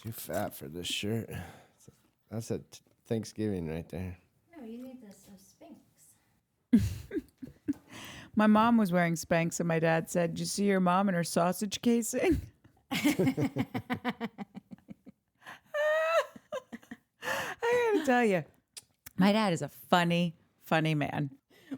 Too fat for this shirt. That's a Thanksgiving right there. No, you need this Spanx. My mom was wearing Spanx, and my dad said, "Did you see your mom in her sausage casing?" I gotta tell you, my dad is a funny man.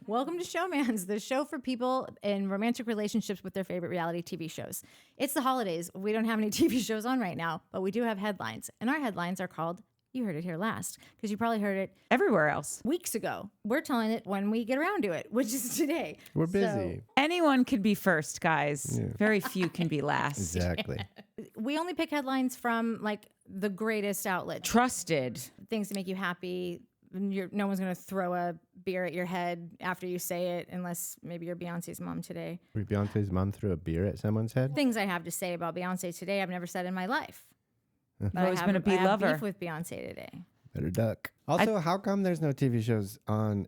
Welcome to Showmance, the show for people in romantic relationships with their favorite reality TV shows. It's the holidays. We don't have any TV shows on right now, but we do have headlines. And our headlines are called, you heard it here last, because you probably heard it Everywhere else. weeks ago. We're telling it when we get around to it, which is today. We're busy. Anyone can be first, guys. Yeah. Very few can be last. Exactly. We only pick headlines from like the greatest outlet. Trusted. Things to make you happy. No one's going to throw a beer at your head after you say it, unless maybe you're Beyonce's mom today. Beyonce's mom threw a beer at someone's head? Things I have to say about Beyonce today I've never said in my life. I've always been a bee lover. I have beef with Beyonce today. Better duck. Also, how come there's no TV shows on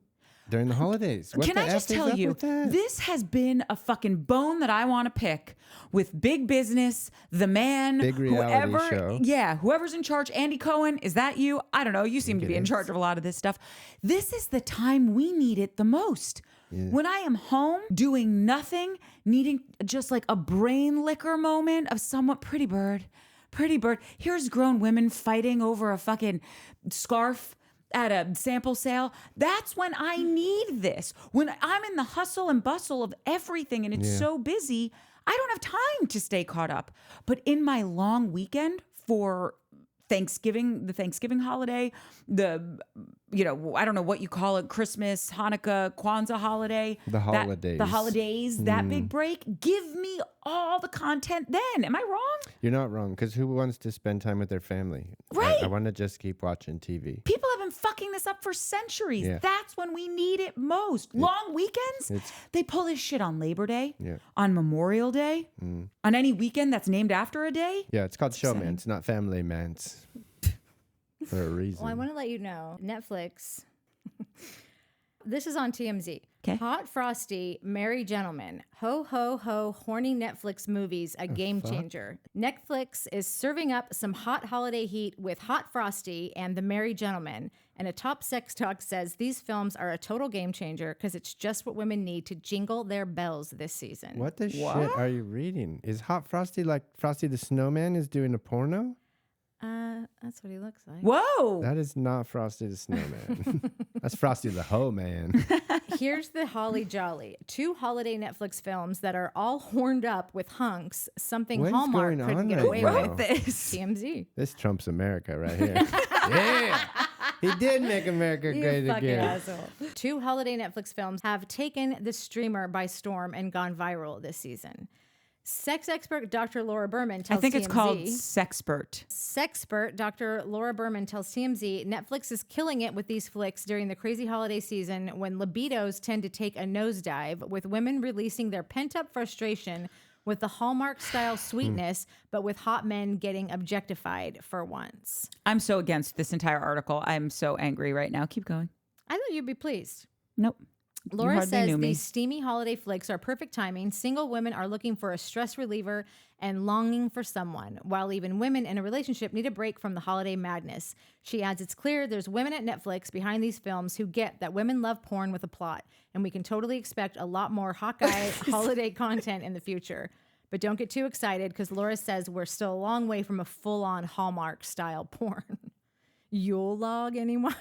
during the holidays? What Can I just tell you, this has been a fucking bone that I want to pick with big business, the man, big reality show. Yeah, whoever's in charge. Andy Cohen, is that you? I don't know. You seem to be in charge of a lot of this stuff. This is the time we need it the most. Yeah. When I am home doing nothing, needing just like a brain liquor moment of somewhat Pretty Bird. Here's grown women fighting over a fucking scarf at a sample sale. That's when I need this. When I'm in the hustle and bustle of everything and it's so busy, I don't have time to stay caught up. But in my long weekend for Thanksgiving, the Thanksgiving holiday, I don't know what you call it, Christmas, Hanukkah, Kwanzaa holiday. The holidays. That big break. Give me all the content then. Am I wrong? You're not wrong, because who wants to spend time with their family? Right. I want to just keep watching TV. People have been fucking this up for centuries. Yeah. That's when we need it most. Long weekends? They pull this shit on Labor Day, on Memorial Day, on any weekend that's named after a day. Yeah, it's called Showmance, not Family Mance. For a reason. Well, I want to let you know, Netflix, this is on TMZ. Okay. Hot Frosty, Merry Gentleman, ho, ho, ho, horny Netflix movies, a game changer. Netflix is serving up some hot holiday heat with Hot Frosty and The Merry Gentleman. And a top sex talk says these films are a total game changer because it's just what women need to jingle their bells this season. What the shit are you reading? Is Hot Frosty like Frosty the Snowman is doing a porno? That's what he looks like. Whoa! That is not Frosty the Snowman. That's Frosty the Ho Man. Here's the Holly Jolly. 2 holiday Netflix films that are all horned up with hunks. Something What is Hallmark going couldn't on get right away now? with. This. TMZ. This trumps America right here. Yeah. He did make America great again. Asshole. 2 holiday Netflix films have taken the streamer by storm and gone viral this season. Sex expert Dr. Laura Berman tells TMZ. I think it's called Sexpert. Sexpert Dr. Laura Berman tells TMZ Netflix is killing it with these flicks during the crazy holiday season when libidos tend to take a nosedive, with women releasing their pent-up frustration with the Hallmark-style sweetness, but with hot men getting objectified for once. I'm so against this entire article. I'm so angry right now. Keep going. I thought you'd be pleased. Nope. Laura says these steamy holiday flicks are perfect timing. Single women are looking for a stress reliever and longing for someone, while even women in a relationship need a break from the holiday madness. She adds, it's clear there's women at Netflix behind these films who get that women love porn with a plot, and we can totally expect a lot more Hawkeye holiday content in the future. But don't get too excited, because Laura says we're still a long way from a full-on Hallmark-style porn. Yule log, anyone?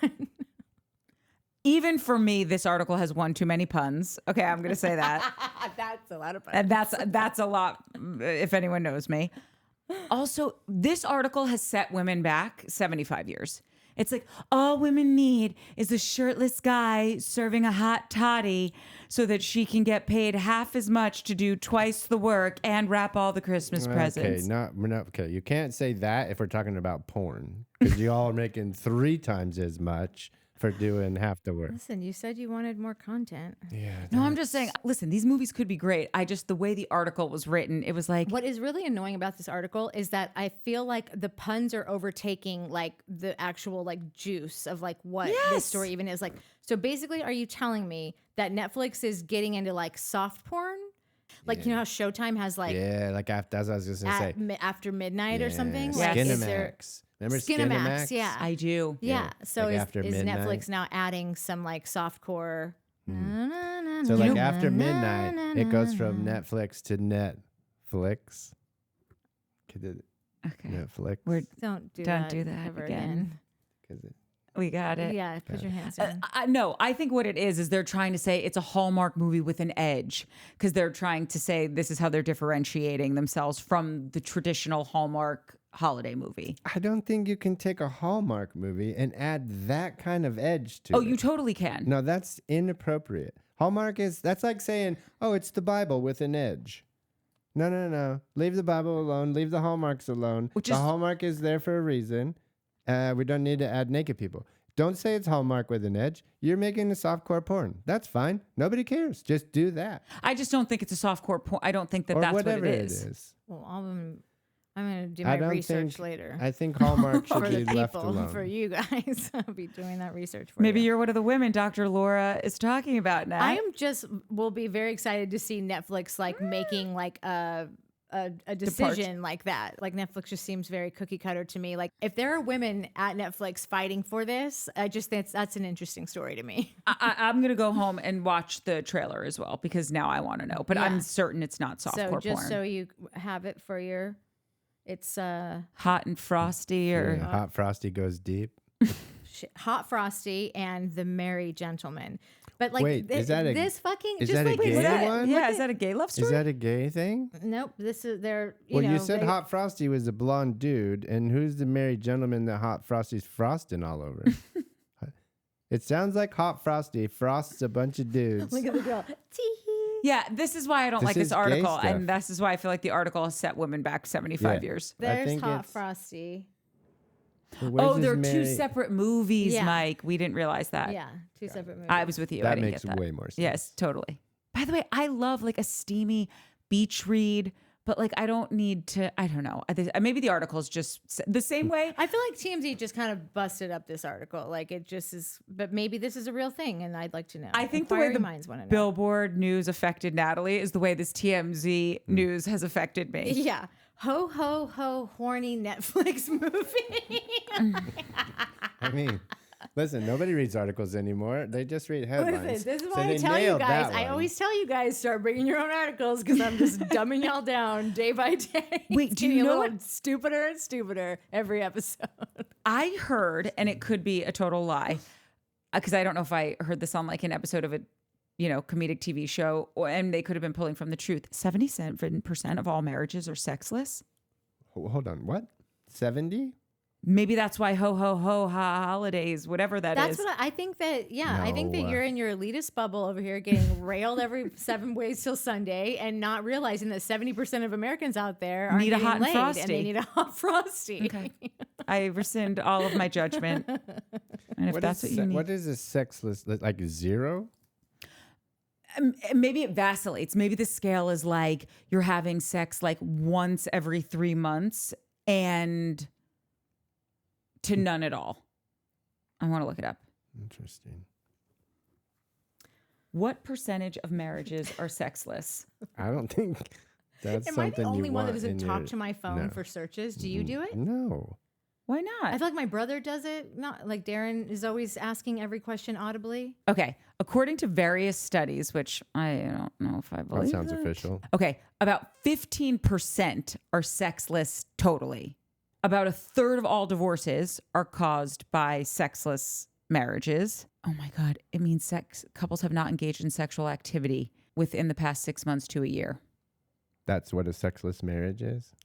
Even for me, this article has one too many puns. Okay, I'm going to say that. That's a lot of puns. And that's a lot, if anyone knows me. Also, this article has set women back 75 years. It's like, all women need is a shirtless guy serving a hot toddy so that she can get paid half as much to do twice the work and wrap all the Christmas presents. Okay, you can't say that if we're talking about porn, because you all are making 3 times as much for doing half the work. Listen, you said you wanted more content. Yeah. No, I'm just saying, listen, these movies could be great. The way the article was written, it was like... What is really annoying about this article is that I feel like the puns are overtaking like the actual like juice of like what this story even is. Like, so basically, are you telling me that Netflix is getting into like soft porn? Like, you know how Showtime has like Yeah, like after, that's what I was just gonna say. after midnight or something? Yes. Like, is there Skinamax. Remember Skinamax? Skinamax? Yeah. I do. Yeah. So Like is after Netflix midnight? now adding some like softcore? So like after midnight, it goes from Netflix to Netflix. Okay. Netflix. Don't do Don't that. do that ever again. 'Cause it- We got it. Yeah, put your hands down. No, I think what it is they're trying to say it's a Hallmark movie with an edge because they're trying to say this is how they're differentiating themselves from the traditional Hallmark holiday movie. I don't think you can take a Hallmark movie and add that kind of edge to it. Oh, you totally can. No, that's inappropriate. Hallmark that's like saying, oh, it's the Bible with an edge. No. Leave the Bible alone. Leave the Hallmarks alone. The Hallmark is there for a reason. We don't need to add naked people. Don't say it's Hallmark with an edge. You're making a softcore porn. That's fine. Nobody cares. Just do that. I just don't think it's a softcore porn. I don't think Or that's whatever what it is. Well, I'm going to do I my don't research think- later. I think Hallmark should for the be left people, alone. for you guys. I'll be doing that research for Maybe you. you're one of the women Dr. Laura is talking about now. I will be very excited to see Netflix like making like a decision like that. Like Netflix just seems very cookie cutter to me. Like if there are women at Netflix fighting for this, I just think that's an interesting story to me. I'm going to go home and watch the trailer as well because now I want to know. But Yeah. I'm certain it's not softcore So just porn. so you have it for your, it's Hot and Frosty or... Yeah, Hot Frosty goes deep. Hot Frosty and the Merry Gentleman. But like Wait, is that a- this fucking is just that a like gay look at- one? Yeah, look is that a gay love story? Is that a gay thing? Nope, this is their. Well, know, you said they- Hot Frosty was a blonde dude, and who's the married gentleman that Hot Frosty's frosting all over? It sounds like Hot Frosty frosts a bunch of dudes. Look at the girl. Tee-hee. Yeah, this is why I don't This like this is gay article. stuff. And this is why I feel like the article has set women back 75 Yeah. years. There's think Hot it's- Frosty. Where's Oh, his they're two married- separate movies, Yeah. Mike. We didn't realize that. Yeah, two separate movies. I was with you. I That didn't makes get that. way more sense. Yes, totally. By the way, I love like a steamy beach read, but like I don't need to, I don't know. Maybe the article is just the same way. I feel like TMZ just kind of busted up this article. Like it just is, but maybe this is a real thing, and I'd like to know. I think the way Inquiry the minds want to know. Billboard news affected Natalie is the way this TMZ news has affected me. Yeah. Ho, ho, ho, horny Netflix movie. I mean, listen, nobody reads articles anymore. They just read headlines. Listen, this is So why I they tell you nailed guys. that I one. always tell you guys start bringing your own articles because I'm just dumbing y'all down day by day. Wait, It's do you getting a know little what- stupider and stupider every episode? I heard, and it could be a total lie, because I don't know if I heard this on like an episode of a, comedic TV show, and they could have been pulling from the truth. 77% of all marriages are sexless. Hold on, what? 70? Maybe that's why ho ho ho holidays, whatever That's is. what I think that, yeah, I think that No. you're in your elitist bubble over here getting railed every 7 ways till Sunday and not realizing that 70% of Americans out there are Need a hot and laid frosty. and they need a hot frosty. Okay. I rescind all of my judgment. And if that's what you need. What is a sexless, like zero? Maybe it vacillates. Maybe the scale is like you're having sex like once every 3 months and to none at all. I want to look it up. Interesting. What percentage of marriages are sexless? I don't think that's Am I something the only you one that want doesn't in talk your- to my phone No. for searches? Do you do it? No. Why not? I feel like my brother does it. Not like Darren is always asking every question audibly. Okay. According to various studies, which I don't know if I believe. That sounds it. official. Okay. About 15% are sexless totally. About a third of all divorces are caused by sexless marriages. Oh my God. It means couples have not engaged in sexual activity within the past 6 months to a year. That's what a sexless marriage is?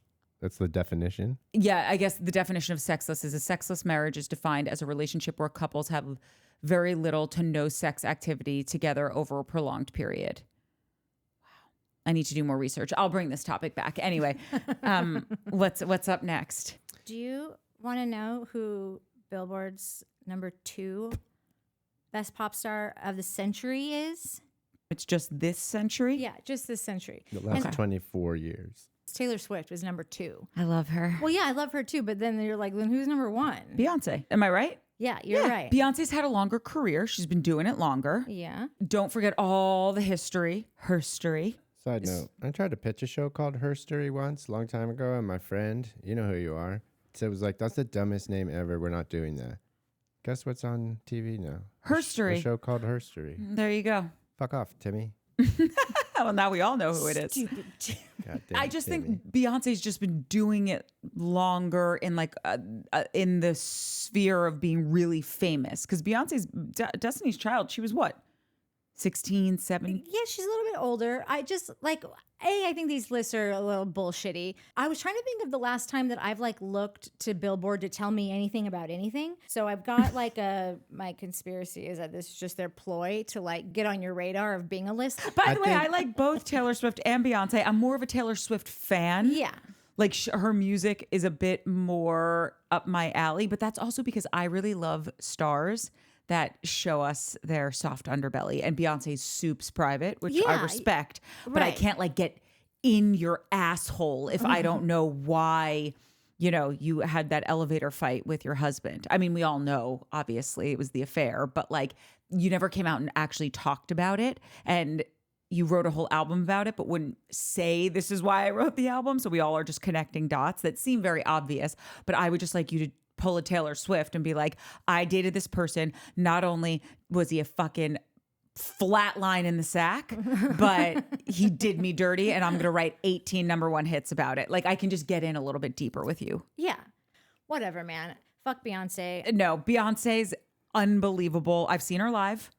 That's the definition? Yeah, I guess the definition of sexless is a sexless marriage is defined as a relationship where couples have very little to no sex activity together over a prolonged period. Wow. I need to do more research. I'll bring this topic back. Anyway, what's up next? Do you want to know who Billboard's #2 best pop star of the century is? It's just this century? Yeah, just this century. The last 24 years. Taylor Swift was #2. I love her. Well, yeah, I love her too, but then you're like, then who's #1? Beyonce. Am I right? Yeah, you're right. Beyonce's had a longer career. She's been doing it longer. Yeah. Don't forget all the history. Side note, I tried to pitch a show called Herstory once, a long time ago, and my friend, you know who you are, said it was like, that's the dumbest name ever. We're not doing that. Guess what's on TV now? Herstory. A show called Herstory. There you go. Fuck off, Timmy. Well, now we all know who it is. Stupid. I just think Beyonce's just been doing it longer in like in the sphere of being really famous. Because Beyonce's Destiny's Child, she was what? 16, 17? Yeah, she's a little bit older. I just like, I think these lists are a little bullshitty. I was trying to think of the last time that I've like looked to Billboard to tell me anything about anything. So I've got like my conspiracy is that this is just their ploy to like get on your radar of being a list. By the way, I like both Taylor Swift and Beyonce. I'm more of a Taylor Swift fan. Yeah. Like her music is a bit more up my alley, but that's also because I really love stars that show us their soft underbelly, and Beyonce's Soup's private, which I respect, but I can't like get in your asshole if I don't know why, you know, you had that elevator fight with your husband. I mean, we all know, obviously, it was the affair, but like you never came out and actually talked about it. And you wrote a whole album about it, but wouldn't say this is why I wrote the album. So we all are just connecting dots that seem very obvious. But I would just like you to pull a Taylor Swift and be like, I dated this person. Not only was he a fucking flat line in the sack, but he did me dirty, and I'm going to write 18 #1 hits about it. Like I can just get in a little bit deeper with you. Yeah. Whatever, man. Fuck Beyonce. No, Beyonce's unbelievable. I've seen her live.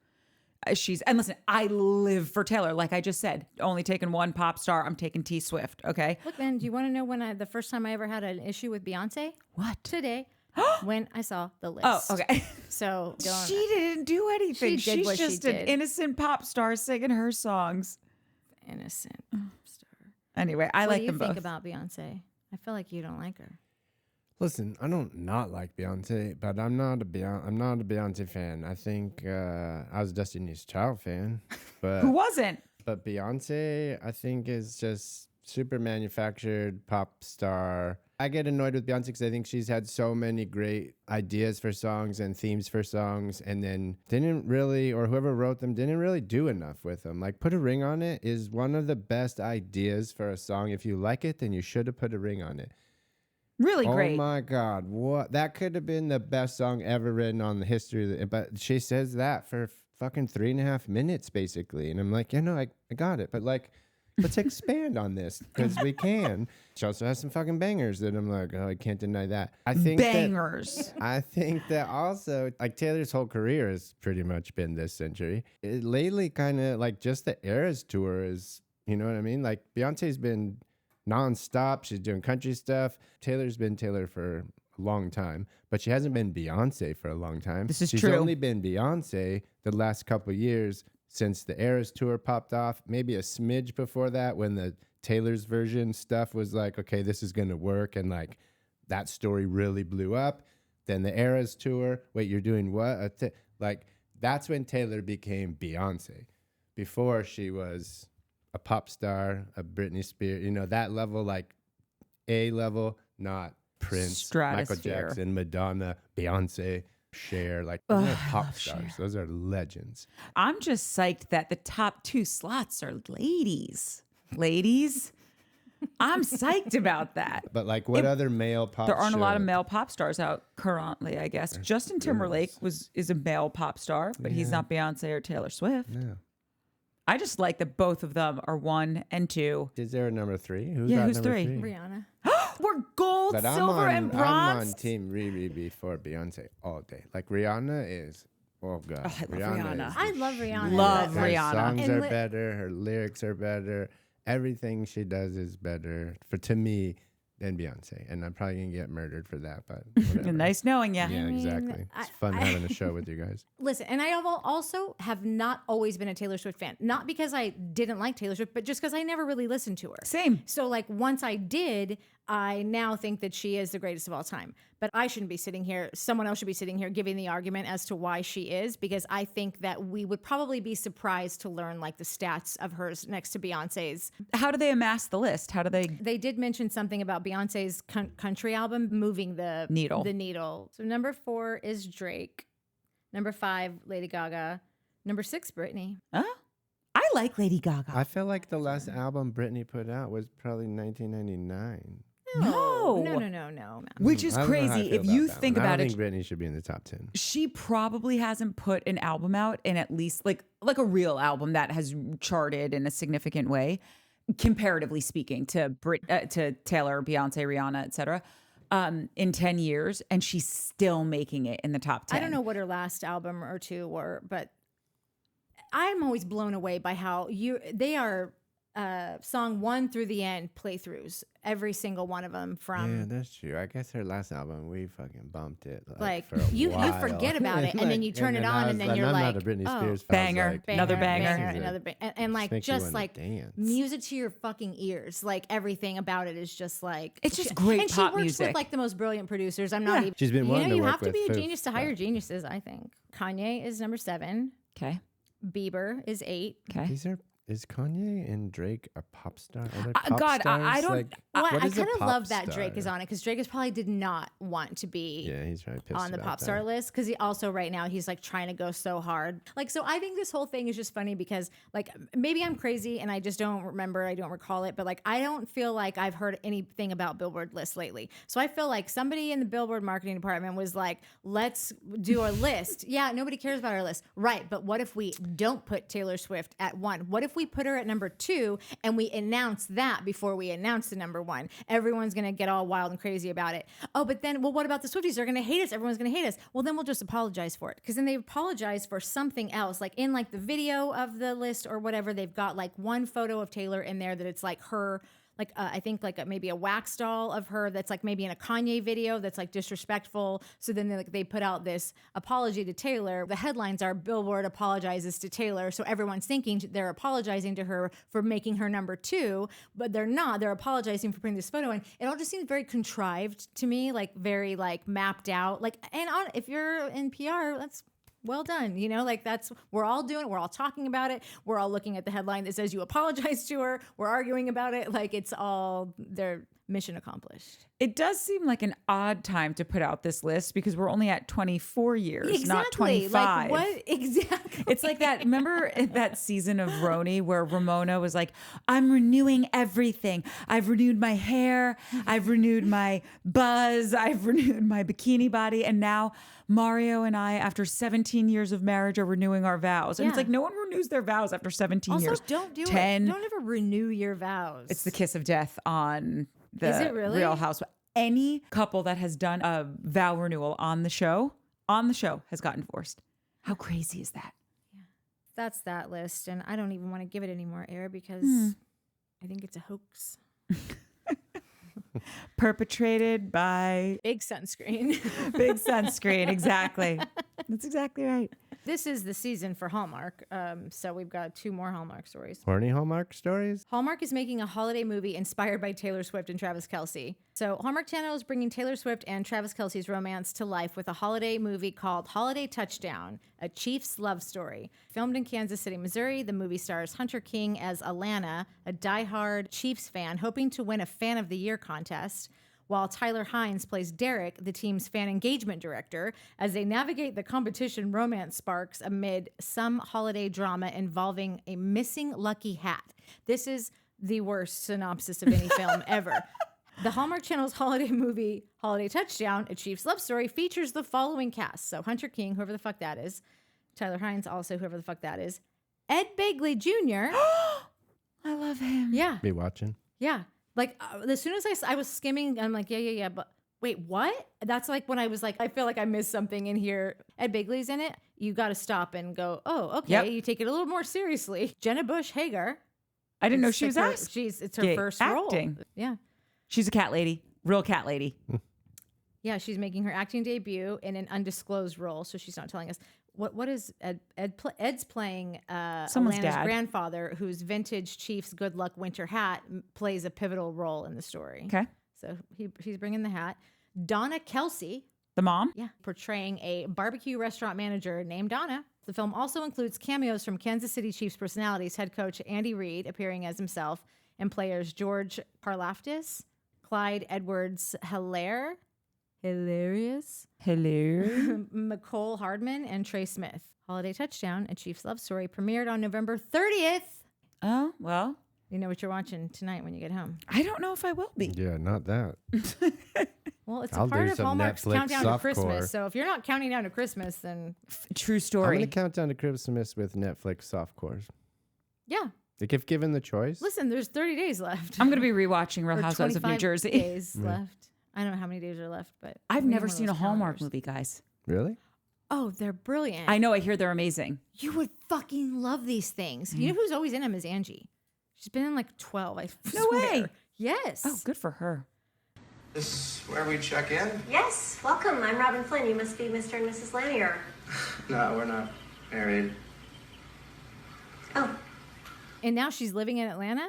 And listen, I live for Taylor. Like I just said, only taking one pop star. I'm taking T Swift. Okay. Look, man, do you want to know when the first time I ever had an issue with Beyonce? What? Today. When I saw the list. Oh, okay. So she didn't do anything. She did She's what she just an did. innocent pop star singing her songs. Innocent pop star. Anyway, I like them both. What do you think about Beyonce? I feel like you don't like her. Listen, I don't not like Beyonce, but I'm not a Beyonce fan. I think I was a Destiny's Child fan, but Who wasn't? But Beyonce, I think, is just super manufactured pop star. I get annoyed with Beyonce because I think she's had so many great ideas for songs and themes for songs, and then didn't really, or whoever wrote them, didn't really do enough with them. Like, Put a Ring on It is one of the best ideas for a song. If you like it, then you should have put a ring on it. Really great. Oh my God. What? That could have been the best song ever written on the history of it. But she says that for fucking 3.5 minutes, basically. And I'm like, yeah, no, I got it. But like, let's expand on this because we can. She also has some fucking bangers that I'm like, oh, I can't deny that. I think bangers. I think that also, like, Taylor's whole career has pretty much been this century. Lately, kind of like just the Eras tour is, you know what I mean? Like, Beyonce's been nonstop. She's doing country stuff. Taylor's been Taylor for a long time, but she hasn't been Beyonce for a long time. This is She's true. only been Beyonce the last couple of years since the Eras tour popped off. Maybe a smidge before that when the Taylor's version stuff was like, okay, this is going to work. And like that story really blew up. Then the Eras tour. Wait, you're doing what? Like that's when Taylor became Beyonce. Before she was a pop star, a Britney Spears, you know, that level, like A level, not Prince, Michael Jackson, Madonna, Beyonce, Cher. Like, those are pop stars. Cher. Those are legends. I'm just psyched that the top 2 slots are ladies. Ladies, I'm psyched about that. But like, what other male pop There aren't a lot of male pop stars out currently, I guess. Justin Timberlake is a male pop star, but he's not Beyonce or Taylor Swift. No. I just like that both of them are 1 and 2. Is there a number 3? Who's who's number 3? Rihanna. We're gold, but silver, and bronze. I'm on team Riri before Beyonce all day. Like Rihanna is, oh God. Oh, I love Rihanna. I love Rihanna. Love her Rihanna. songs And are better. Her lyrics are better. Everything she does is better to me than Beyonce. And I'm probably going to get murdered for that, but whatever. Nice knowing you. Yeah, I mean, exactly. It's fun having a show with you guys. Listen, and I also have not always been a Taylor Swift fan. Not because I didn't like Taylor Swift, but just because I never really listened to her. Same. So like once I did, I now think that she is the greatest of all time. But I shouldn't be sitting here. Someone else should be sitting here giving the argument as to why she is, because I think that we would probably be surprised to learn like the stats of hers next to Beyonce's. How do they amass the list? How do they? They did mention something about Beyonce's country album moving the needle. So number 4 is Drake. Number 5, Lady Gaga. Number 6, Britney. Huh? I like Lady Gaga. I feel like the last album Britney put out was probably 1999. No. Which is crazy. If you think about it, I don't think Britney should be in the top 10. She probably hasn't put an album out in at least like a real album that has charted in a significant way, comparatively speaking, to Taylor, Beyonce, Rihanna, etc. In 10 years, and she's still making it in the top 10. I don't know what her last album or two were, but I'm always blown away by how they are song 1 through the end playthroughs, every single one of them. Yeah, that's true. I guess her last album, we fucking bumped it. Like for a you while. forget about it, and then you turn it on, and then you're I'm like, not a Britney Spears fan. Banger, another banger, another banger, and like just like music to your fucking ears. Like everything about it is just like it's just great and pop she works music with like the most brilliant producers. I'm not even. She's been wanting to you work have to be a with genius to hire geniuses. I think Kanye is number 7. Okay. Bieber is 8. Okay. Is Kanye and Drake a pop star? God, I don't. Like, I kind of love that Drake is on it because Drake is probably did not want to be. Yeah, he's probably pissed on the pop star list because he also right now he's like trying to go so hard. Like, so I think this whole thing is just funny because like maybe I'm crazy and I just don't remember. I don't recall it, but like I don't feel like I've heard anything about Billboard lists lately. So I feel like somebody in the Billboard marketing department was like, let's do a list. Yeah, nobody cares about our list, right? But what if we don't put Taylor Swift at 1? What if we put her at number 2 and we announce that before we announce the number 1? Everyone's gonna get all wild and crazy about it. Oh, but then, well, what about the Swifties? They're gonna hate us. Everyone's gonna hate us. Well, then we'll just apologize for it because then they apologize for something else, like in like the video of the list or whatever. They've got like one photo of Taylor in there that it's like her. Like I think like maybe a wax doll of her that's like maybe in a Kanye video that's like disrespectful. So then they put out this apology to Taylor. The headlines are Billboard apologizes to Taylor. So everyone's thinking they're apologizing to her for making her number 2, but they're not. They're apologizing for putting this photo in. It all just seems very contrived to me, like very like mapped out. Like, and if you're in PR, that's well done. You know, like that's, we're all doing it. We're all talking about it. We're all looking at the headline that says you apologize to her. We're arguing about it. Like it's all their mission accomplished. It does seem like an odd time to put out this list because we're only at 24 years, not 25. Like what exactly? It's like that. Remember that season of Roni where Ramona was like, I'm renewing everything. I've renewed my hair. I've renewed my buzz. I've renewed my bikini body. And now Mario and I, after 17 years of marriage, are renewing our vows. And it's like no one renews their vows after 17 years. Also, don't do 10. it. Don't ever renew your vows. It's the kiss of death on the Is it really? Real Housewives. Any couple that has done a vow renewal on the show has gotten divorced. How crazy is that? Yeah. That's that list. And I don't even want to give it any more air because I think it's a hoax. Perpetrated by Big sunscreen. Big sunscreen, exactly. That's exactly right. This is the season for Hallmark. So we've got 2 more Hallmark stories. Horny Hallmark stories? Hallmark is making a holiday movie inspired by Taylor Swift and Travis Kelce. So Hallmark Channel is bringing Taylor Swift and Travis Kelce's romance to life with a holiday movie called Holiday Touchdown, a Chiefs love story. Filmed in Kansas City, Missouri, the movie stars Hunter King as Alana, a diehard Chiefs fan hoping to win a Fan of the Year contest, while Tyler Hines plays Derek, the team's fan engagement director, as they navigate the competition romance sparks amid some holiday drama involving a missing lucky hat. This is the worst synopsis of any film ever. The Hallmark Channel's holiday movie, Holiday Touchdown, a Chiefs love story, features the following cast. So Hunter King, whoever the fuck that is. Tyler Hines, also whoever the fuck that is. Ed Begley Jr. I love him. Yeah. Be watching. Yeah. Like, as soon as I was skimming, I'm like, yeah. But wait, what? That's like when I was like, I feel like I missed something in here. Ed Begley's in it. You got to stop and go, oh, okay. Yep. You take it a little more seriously. Jenna Bush Hager. I didn't know she was asked. It's her first acting. role. Yeah. She's a cat lady. Real cat lady. Yeah, she's making her acting debut in an undisclosed role, so she's not telling us. What is Ed's playing Someone's Alana's dad. grandfather, whose vintage Chiefs good luck winter hat plays a pivotal role in the story. Okay. So he's bringing the hat. Donna Kelsey, The mom? yeah, portraying a barbecue restaurant manager named Donna. The film also includes cameos from Kansas City Chiefs personalities, head coach Andy Reid appearing as himself, and players George Karlaftis, Clyde Edwards-Helaire, hilarious, Nicole Hardman, and Trey Smith. Holiday Touchdown, a Chiefs love story, premiered on November 30th. Oh, well. You know what you're watching tonight when you get home. I don't know if I will be. Yeah, not that. Well, it's I'll a part do of some Hallmark's Netflix countdown to softcore. Christmas. So if you're not counting down to Christmas, then True I'm story. going to count down to Christmas with Netflix softcores. yeah. Like if given the choice. Listen, there's 30 days left. I'm going to be rewatching Real Or Housewives of New 25 Jersey. days left. I don't know how many days are left, but I've we need never one of seen a those Hallmark calendars. movie, guys. Really? Oh, they're brilliant. I know. I hear they're amazing. You would fucking love these things. You know who's always in them is Angie. She's been in like 12. I No swear. way. Yes. Oh, good for her. This is where we check in? Yes, welcome. I'm Robin Flynn. You must be Mr. and Mrs. Lanier. No, we're not married. Oh, And now she's living in Atlanta.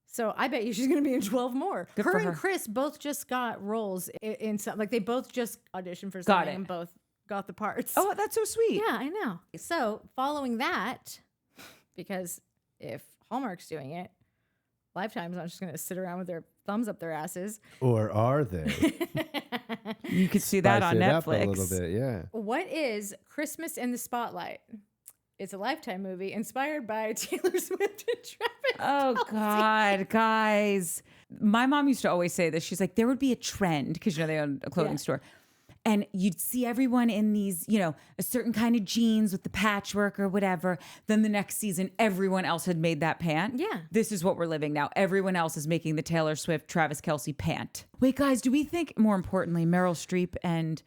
So I bet you she's going to be in 12 more. Good her for and her. Chris both just got roles in some, like they both just auditioned for Got something it. and both got the parts. Oh, that's so sweet. yeah, I know. So following that, because if Hallmark's doing it, Lifetime's not just going to sit around with their thumbs up their asses. Or are they? You could see that Spice on it Netflix. up a little bit, yeah. What is Christmas in the Spotlight? It's a Lifetime movie inspired by Taylor Swift and Travis. Oh, God, guys. My mom used to always say this. She's like, there would be a trend, because, you know, they own a clothing Yeah. store. And you'd see everyone in these, you know, a certain kind of jeans with the patchwork or whatever. Then the next season, everyone else had made that pant. Yeah. This is what we're living now. Everyone else is making the Taylor Swift, Travis Kelce pant. Wait, guys, do we think, more importantly, Meryl Streep and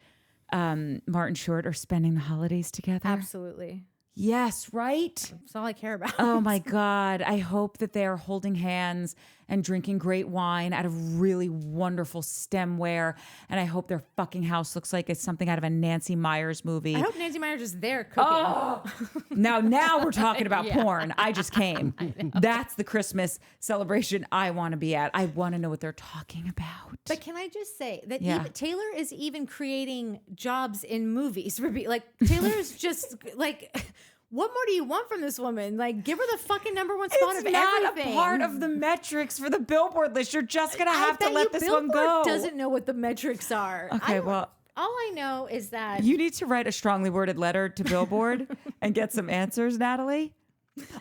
Martin Short are spending the holidays together? Absolutely. Yes, right? That's all I care about. Oh my God. I hope that they are holding hands and drinking great wine out of really wonderful stemware. And I hope their fucking house looks like it's something out of a Nancy Meyers movie. I hope Nancy Meyers is there cooking. Oh, now we're talking about Yeah. porn. I just came. That's the Christmas celebration I want to be at. I want to know what they're talking about. But can I just say that Yeah. even Taylor is even creating jobs in movies for like Taylor's just like, what more do you want from this woman? Like, give her the fucking number one spot It's of not everything. a part of the metrics for the Billboard list. You're just going to have to bet let you this Billboard one go. doesn't know what the metrics are. Okay, well, all I know is that you need to write a strongly worded letter to Billboard and get some answers, Natalie.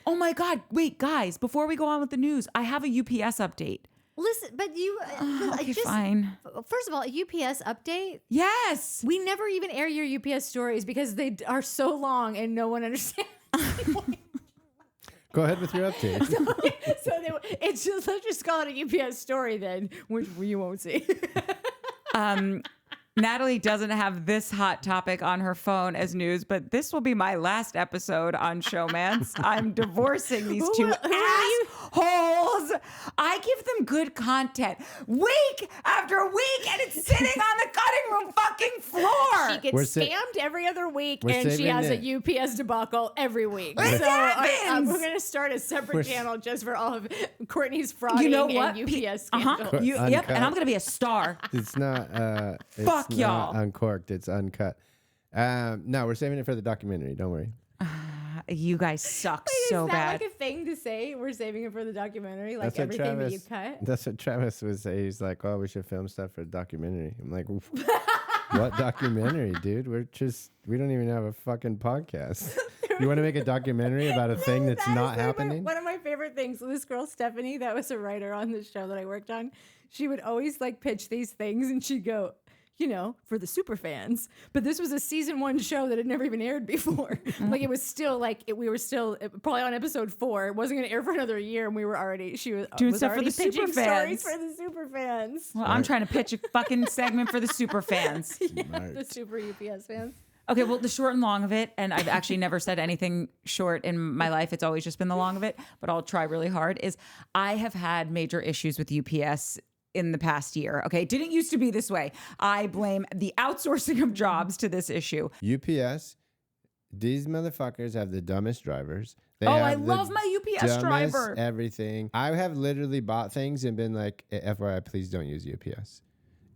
Oh my God. Wait, guys, before we go on with the news, I have a UPS update. listen, but you Okay, just fine. first of all, a UPS update. Yes. We never even air your UPS stories because they are so long and no one understands. Go ahead with your update. So it's just, let's just call it a UPS story then, which you won't see. Natalie doesn't have this hot topic on her phone as news, but this will be my last episode on Showmance. I'm divorcing these two Who are you? assholes. I give them good content week after week, and it's sitting on the cutting room fucking floor. She gets We're scammed every other week, we're and she saving has it. a UPS debacle every week. It So happens. we're going to start a separate We're- channel just for all of Courtney's frauding You know what? and UPS Uh-huh. scandals. Yep, Uncut. and I'm going to be a star. It's not. It's Fuck not y'all. Uncorked. It's uncut. No, we're saving it for the documentary. Don't worry. You guys suck Is so that bad. like a thing to say? We're saving it for the documentary, like That's what everything that you Travis. cut. That's what Travis would say. He's like, "Oh, we should film stuff for the documentary." I'm like, "What documentary, dude? We don't even have a fucking podcast. You want to make a documentary about a thing that's That is not like happening?" one of my favorite things. So this girl Stephanie, that was a writer on the show that I worked on. She would always like pitch these things, and she'd go, you know, for the super fans. But this was a season 1 show that had never even aired before. Like it was still like we were still probably on episode 4. It wasn't going to air for another year, and we were already Doing was stuff for already the super pitching stories fans. for the super fans. Well, I'm trying to pitch a fucking segment for the super fans. Yeah, the super UPS fans. Okay, well, the short and long of it, and I've actually never said anything short in my life. It's always just been the long of it, but I'll try really hard, is I have had major issues with UPS in the past year. Okay, it didn't used to be this way. I blame the outsourcing of jobs to this issue. UPS, these motherfuckers have the dumbest drivers. They Oh, have I the love my UPS dumbest driver. Everything. I have literally bought things and been like, FYI, please don't use UPS.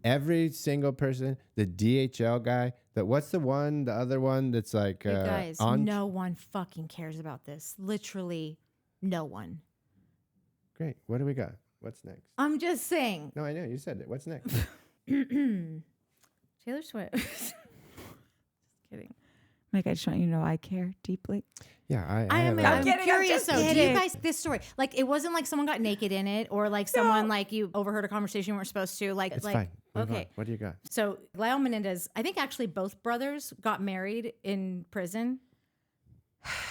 Every single person, the DHL guy, what's the other one that's like You guys, on. no one fucking cares about this. Literally, no one. Great. What do we got? What's next? I'm just saying. No, I know you said it. What's next? Taylor Swift. Just kidding. Like, I just want you to know I care deeply. Yeah, I'm kidding, curious I'm though. just Do you kidding. guys this story? Like, it wasn't like someone got naked in it, or like someone like you overheard a conversation you weren't supposed to. Like, It's like fine. Move okay. on. What do you got? So Lyle Menendez, I think actually both brothers got married in prison.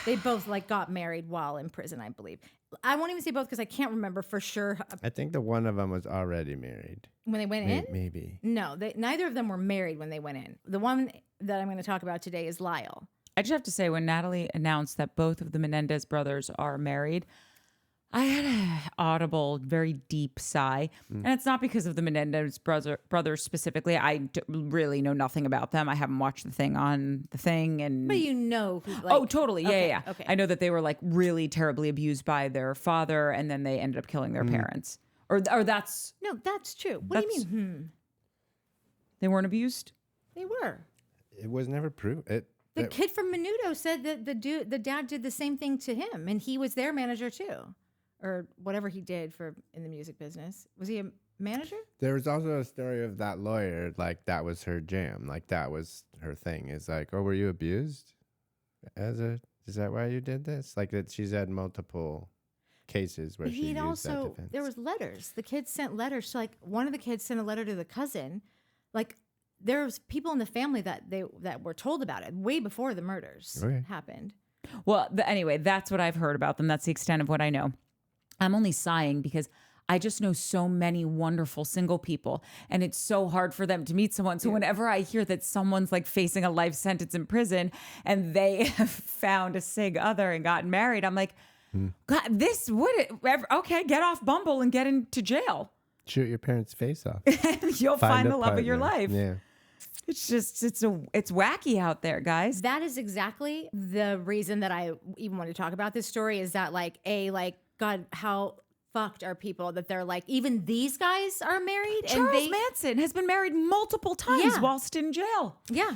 They both like got married while in prison, I believe. I won't even say both because I can't remember for sure I think the one of them was already married. when they went in. Maybe. No, neither of them were married when they went in. The one that I'm going to talk about today is Lyle. I just have to say, when Natalie announced that both of the Menendez brothers are married, I had an audible, very deep sigh. And it's not because of the Menendez brothers specifically. I really know nothing about them. I haven't watched the thing on the thing. But you know who, like, oh, totally. Yeah. Okay. I know that they were like really terribly abused by their father, and then they ended up killing their parents. Or that's... No, that's true. What do you mean? They weren't abused? They were. It was never proven. The kid from Menudo said that the dad did the same thing to him, and he was their manager too, or whatever he did in the music business. Was he a manager? There was also a story of that lawyer, like that was her jam, like that was her thing. It's like, oh, were you abused? Is that why you did this? Like that, she's had multiple cases where she used that defense. There was letters. The kids sent letters. So like one of the kids sent a letter to the cousin, like. There was people in the family that were told about it way before the murders happened. Well, anyway, that's what I've heard about them. That's the extent of what I know. I'm only sighing because I just know so many wonderful single people, and it's so hard for them to meet someone. So whenever I hear that someone's like facing a life sentence in prison and they have found a sig other and gotten married, I'm like, God, this would okay, get off Bumble and get into jail. Shoot your parents' face off. You'll find the love of your partner. life. Yeah. It's just it's wacky out there, guys. That is exactly the reason that I even want to talk about this story is that like God, how fucked are people that they're like, even these guys are married? Charles Manson has been married multiple times whilst in jail. Yeah.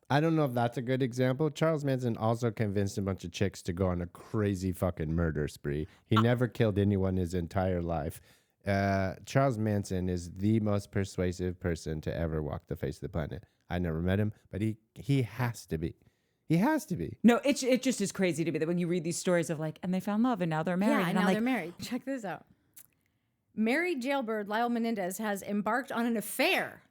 I don't know if that's a good example. Charles Manson also convinced a bunch of chicks to go on a crazy fucking murder spree. He never killed anyone his entire life. Charles Manson is the most persuasive person to ever walk the face of the planet. I never met him, but he has to be. He has to be. No, it just is crazy to me that when you read these stories of like, and they found love and now they're married. Yeah, and now they're married. Check this out. Married jailbird Lyle Menendez has embarked on an affair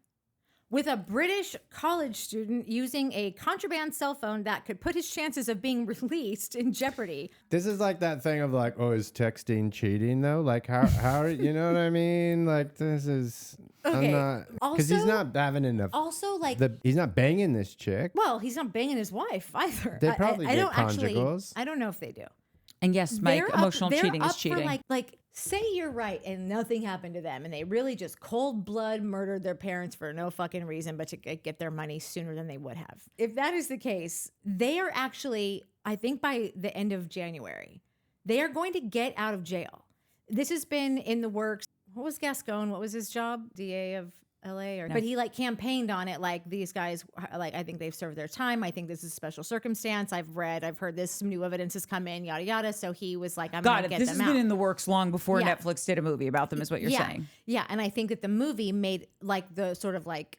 with a British college student using a contraband cell phone that could put his chances of being released in jeopardy. This is like that thing of like, oh, is texting cheating though? Like how you know what I mean? Like this is Okay. I'm not because he's not having enough. Also, like He's not banging this chick. well, he's not banging his wife either. They probably get conjugals. I don't know if they do. And yes, Mike, emotional cheating is for cheating. like say you're right and nothing happened to them and they really just cold blood murdered their parents for no fucking reason but to get their money sooner than they would have. If that is the case, they are actually, I think by the end of January, they are going to get out of jail. This has been in the works. What was Gascon? What was his job? DA of LA? But he like campaigned on it like these guys, like I think they've served their time. I think this is a special circumstance. I've heard this, some new evidence has come in, yada, yada. So he was like, I'm going to get them out. This has been in the works long before Netflix did a movie about them is what you're saying. Yeah. And I think that the movie made like the sort of like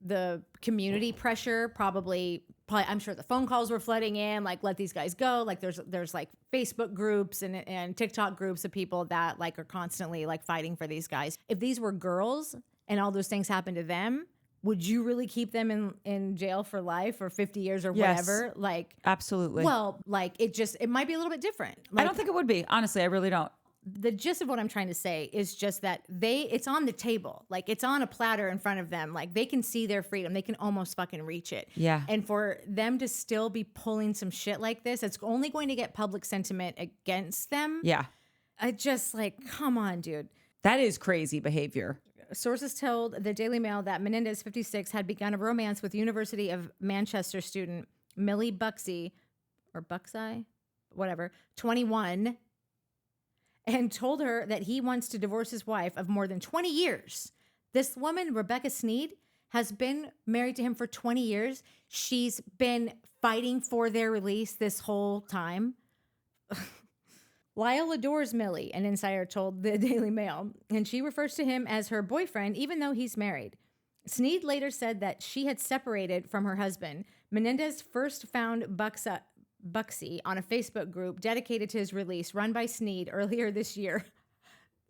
the community pressure probably I'm sure the phone calls were flooding in, like let these guys go. Like there's like Facebook groups and TikTok groups of people that like are constantly like fighting for these guys. If these were girls and all those things happened to them, would you really keep them in jail for life or 50 years or whatever? Like absolutely. Well, like it might be a little bit different. Like, I don't think it would be. Honestly, I really don't. The gist of what I'm trying to say is just that it's on the table. Like it's on a platter in front of them. Like they can see their freedom. They can almost fucking reach it. Yeah. And for them to still be pulling some shit like this, it's only going to get public sentiment against them. Yeah. I just like, come on, dude. That is crazy behavior. Sources told the Daily Mail that Menendez, 56, had begun a romance with University of Manchester student Millie Buxey, or Buxey, whatever, 21, and told her that he wants to divorce his wife of more than 20 years. This woman, Rebecca Sneed, has been married to him for 20 years. She's been fighting for their release this whole time. Lyle adores Millie, an insider told the Daily Mail, and she refers to him as her boyfriend, even though he's married. Sneed later said that she had separated from her husband. Menendez first found Buxy on a Facebook group dedicated to his release run by Sneed earlier this year.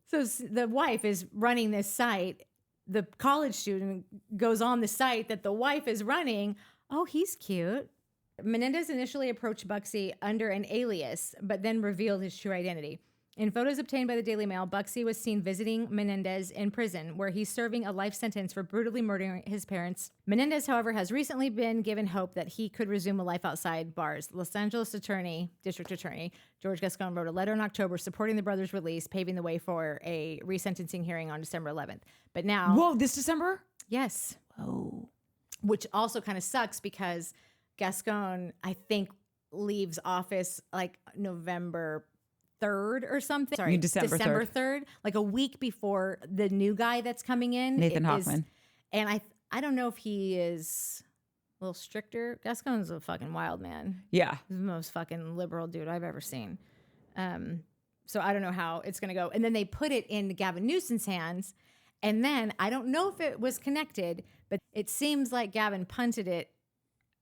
So the wife is running this site. The college student goes on the site that the wife is running. Oh, he's cute. Menendez initially approached Buxy under an alias, but then revealed his true identity. In photos obtained by the Daily Mail, Buxy was seen visiting Menendez in prison, where he's serving a life sentence for brutally murdering his parents. Menendez, however, has recently been given hope that he could resume a life outside bars. Los Angeles District Attorney George Gascon wrote a letter in October supporting the brothers' release, paving the way for a resentencing hearing on December 11th. But now... Whoa, this December? Yes. Oh. Which also kind of sucks because Gascon, I think, leaves office like November 3rd or something. Sorry, December 3rd, like a week before the new guy that's coming in. Nathan Hoffman. And I don't know if he is a little stricter. Gascon's a fucking wild man. Yeah. He's the most fucking liberal dude I've ever seen. So I don't know how it's going to go. And then they put it in Gavin Newsom's hands. And then I don't know if it was connected, but it seems like Gavin punted it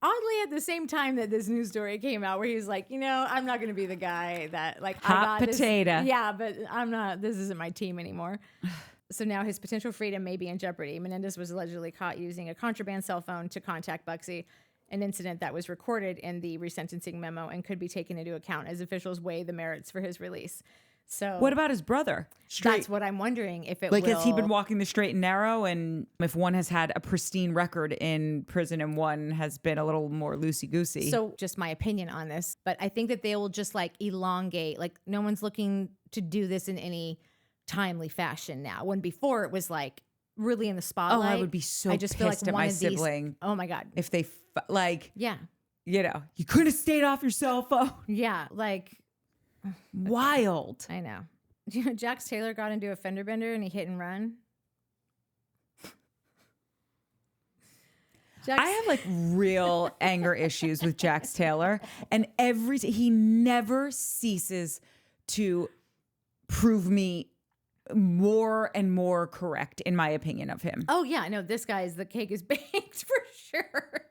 oddly at the same time that this news story came out, where he was like, I'm not going to be the guy that like hot potato. Yeah, but I'm not. This isn't my team anymore. So now his potential freedom may be in jeopardy. Menendez was allegedly caught using a contraband cell phone to contact Buxy, an incident that was recorded in the resentencing memo and could be taken into account as officials weigh the merits for his release. So what about his brother? That's what I'm wondering if it has he been walking the straight and narrow? And if one has had a pristine record in prison and one has been a little more loosey-goosey. So just my opinion on this, but I think that they will just like elongate, like no one's looking to do this in any timely fashion now. When before it was like really in the spotlight. Oh, I would be so I just feel like pissed at my sibling. These, oh my God. If they yeah. You could have stayed off your cell phone. Yeah. Like wild. I know. Jax Taylor got into a fender bender and he hit and run. I have like real anger issues with Jax Taylor, and he never ceases to prove me more and more correct in my opinion of him. Oh yeah, no, this guy's the cake is baked for sure.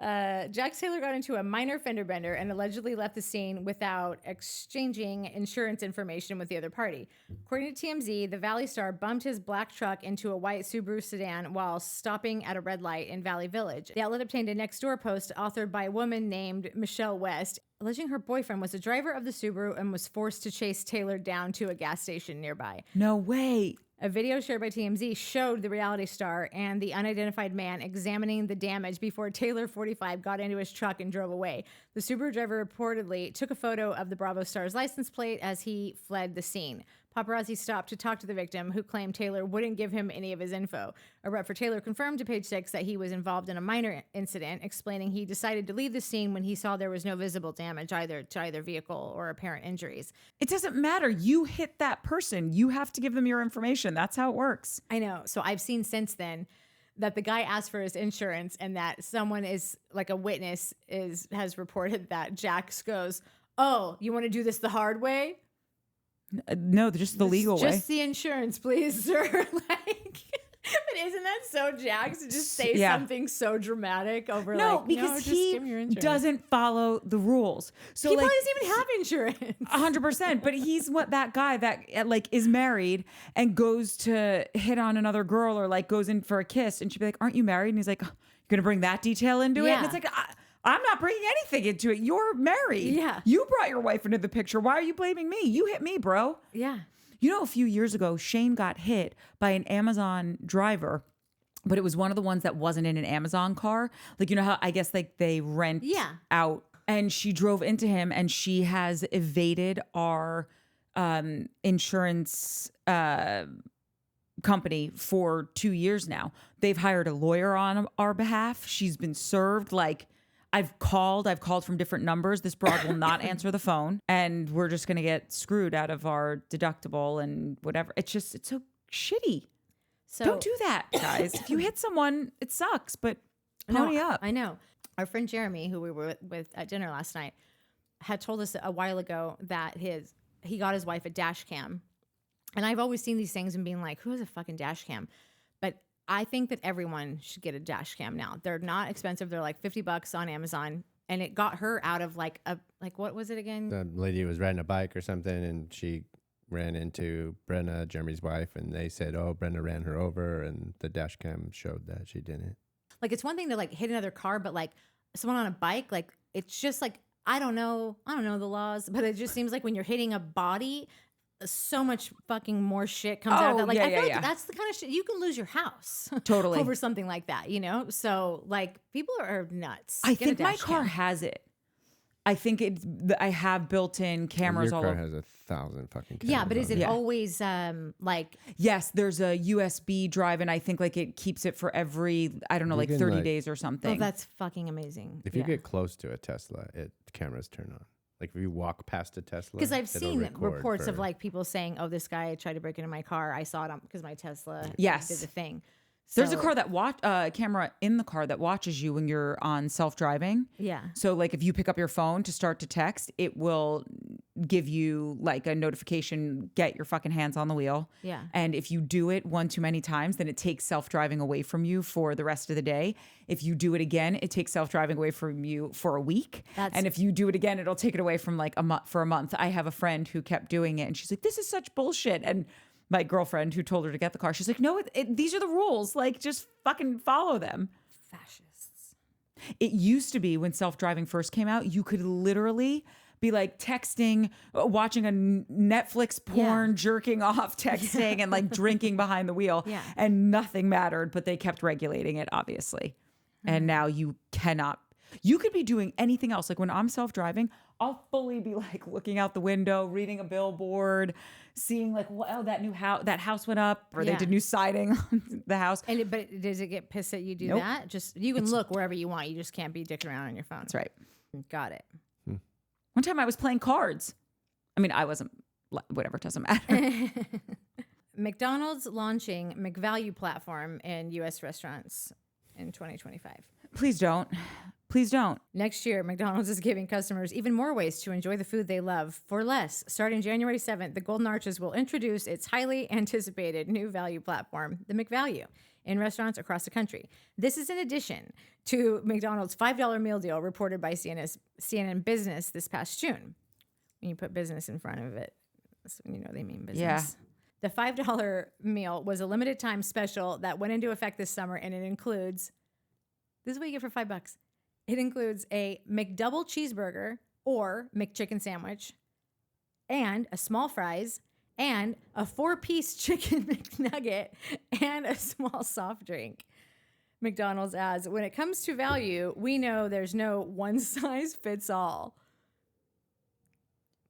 Jax Taylor got into a minor fender bender and allegedly left the scene without exchanging insurance information with the other party. According to TMZ, the Valley Star bumped his black truck into a white Subaru sedan while stopping at a red light in Valley Village. The outlet obtained a Nextdoor post authored by a woman named Michelle West, alleging her boyfriend was the driver of the Subaru and was forced to chase Taylor down to a gas station nearby. No way. A video shared by TMZ showed the reality star and the unidentified man examining the damage before Taylor, 45, got into his truck and drove away. The Subaru driver reportedly took a photo of the Bravo star's license plate as he fled the scene. Paparazzi stopped to talk to the victim, who claimed Taylor wouldn't give him any of his info. A rep for Taylor confirmed to Page 6 that he was involved in a minor incident, explaining he decided to leave the scene when he saw there was no visible damage to either vehicle or apparent injuries. It doesn't matter. You hit that person. You have to give them your information. That's how it works. I know. So I've seen since then that the guy asked for his insurance and that someone is like a witness has reported that Jax goes, "Oh, you want to do this the hard way?" No, just the legal way. Just the insurance, please, sir. But isn't that so Jax to just say something so dramatic over because he doesn't follow the rules. So he probably doesn't even have insurance. 100%. But he's that guy that is married and goes to hit on another girl or goes in for a kiss, and she'd be like, "Aren't you married?" And he's like, "You're gonna bring that detail into it?" And it's like, I'm not bringing anything into it. You're married. Yeah. You brought your wife into the picture. Why are you blaming me? You hit me, bro. Yeah. A few years ago, Shane got hit by an Amazon driver, but it was one of the ones that wasn't in an Amazon car. How I guess they rent out. And she drove into him, and she has evaded our insurance company for 2 years now. They've hired a lawyer on our behalf. She's been served. I've called from different numbers. This broad will not answer the phone, and we're just going to get screwed out of our deductible and whatever. It's so shitty. So don't do that, guys. If you hit someone, it sucks, but pony up. I know. Our friend Jeremy, who we were with at dinner last night, had told us a while ago that he got his wife a dash cam. And I've always seen these things and being like, who has a fucking dash cam? But I think that everyone should get a dash cam now. They're not expensive. They're like $50 on Amazon. And it got her out of like what was it again? The lady was riding a bike or something, and she ran into Brenna, Jeremy's wife, and they said, oh, Brenna ran her over, and the dash cam showed that she didn't. Like, it's one thing to like hit another car, but like someone on a bike, like it's just like, I don't know the laws, but it just seems like when you're hitting a body, so much fucking more shit comes out of that. Like, I feel like that's the kind of shit you can lose your house totally over something like that, you know? So like people are nuts. I think my car has it. I think I have built-in cameras all over. Your car has 1,000 fucking cameras. Yeah, but is it always like? Yes, there's a USB drive, and I think like it keeps it for every, I don't know, like 30 days or something. Oh, that's fucking amazing. If you get close to a Tesla, cameras turn on. Like if you walk past a Tesla. Because I've seen reports of like people saying, oh, this guy tried to break into my car. I saw it because my Tesla did the thing. There's a car that camera in the car that watches you when you're on self-driving. Yeah. So like if you pick up your phone to start to text, it will give you like a notification, get your fucking hands on the wheel. Yeah. And if you do it one too many times, then it takes self-driving away from you for the rest of the day. If you do it again, it takes self-driving away from you for a week. And if you do it again, it'll take it away from like for a month. I have a friend who kept doing it, and she's like, this is such bullshit. And my girlfriend who told her to get the car, she's like, no, these are the rules. Like, just fucking follow them. Fascists. It used to be when self-driving first came out, you could literally be like texting, watching a Netflix porn, jerking off, texting, and like drinking behind the wheel. Yeah. And nothing mattered, but they kept regulating it, obviously. And now you cannot. You could be doing anything else. Like when I'm self-driving, I'll fully be like looking out the window, reading a billboard, seeing like, oh, that house went up, or they did new siding on the house. But does it get pissed that you do that? Just you can look wherever you want. You just can't be dicking around on your phone. That's right. Got it. One time I was playing cards. I mean, I wasn't. Whatever, it doesn't matter. McDonald's launching McValue platform in U.S. restaurants in 2025. Please don't. Please don't. Next year, McDonald's is giving customers even more ways to enjoy the food they love for less. Starting January 7th, the Golden Arches will introduce its highly anticipated new value platform, the McValue, in restaurants across the country. This is in addition to McDonald's $5 meal deal reported by CNN Business this past June. When you put business in front of it, that's when you know they mean business. Yeah. The $5 meal was a limited time special that went into effect this summer, and it includes, this is what you get for $5. It includes a McDouble cheeseburger or McChicken sandwich, and a small fries, and a 4-piece chicken McNugget, and a small soft drink. McDonald's adds, when it comes to value, we know there's no one size fits all.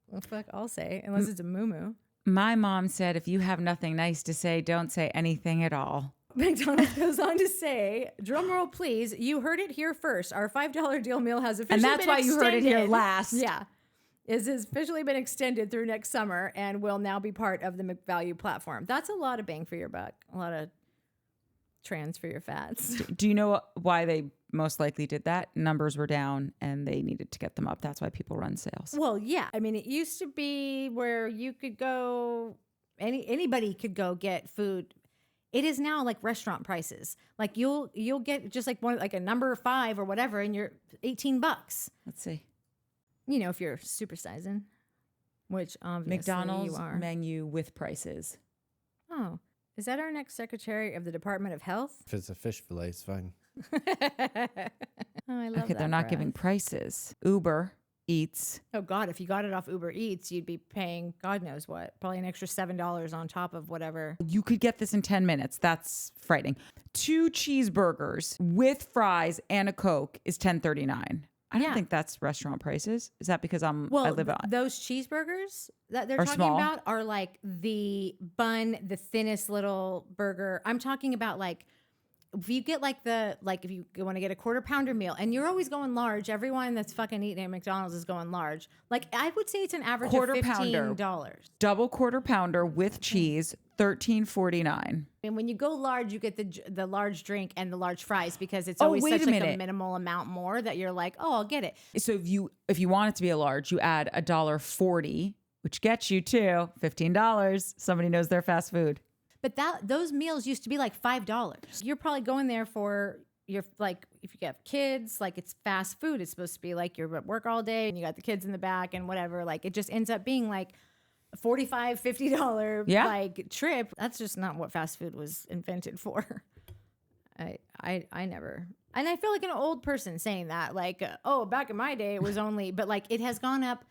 Well, fuck, I'll say, unless it's a moo-moo. My mom said, if you have nothing nice to say, don't say anything at all. McDonald's goes on to say, drum roll please, you heard it here first. Our $5 deal meal has officially been extended. And that's why you heard it here last. Yeah. It has officially been extended through next summer and will now be part of the McValue platform. That's a lot of bang for your buck. A lot of trans for your fats. Do you know why they most likely did that? Numbers were down and they needed to get them up. That's why people run sales. Well, yeah. I mean, it used to be where you could go, anybody could go get food. It is now like restaurant prices. Like you'll get just like one, like a number 5 or whatever, and you're $18. Let's see. You know, if you're supersizing, which obviously McDonald's you are. menu with prices. Oh, is that our next Secretary of the Department of Health? If it's a fish fillet, it's fine. Oh, I love that. They're not breath. giving prices. Uber Eats. Oh God, if you got it off Uber Eats, you'd be paying God knows what, probably an extra $7 on top of whatever. You could get this in 10 minutes. That's frightening. 2 cheeseburgers with fries and a Coke is $10.39. I don't think that's restaurant prices. Is that because I live on those cheeseburgers that they're are talking small. about are like the bun, the thinnest little burger. I'm talking about like if you get if you want to get a quarter pounder meal, and you're always going large. Everyone that's fucking eating at McDonald's is going large. Like I would say it's an average quarter of $15. pounder, double quarter pounder with cheese, $13.49. And when you go large, you get the large drink and the large fries because it's always such like a minimal amount more that you're like, oh, I'll get it. So if you want it to be a large, you add $1.40, which gets you to $15. Somebody knows their fast food. But those meals used to be like $5. You're probably going there for your, like, if you have kids, like it's fast food. It's supposed to be like you're at work all day and you got the kids in the back and whatever. Like it just ends up being like a $45, $50 like trip. That's just not what fast food was invented for. I never, and I feel like an old person saying that, like, oh, back in my day it was only, but like it has gone up.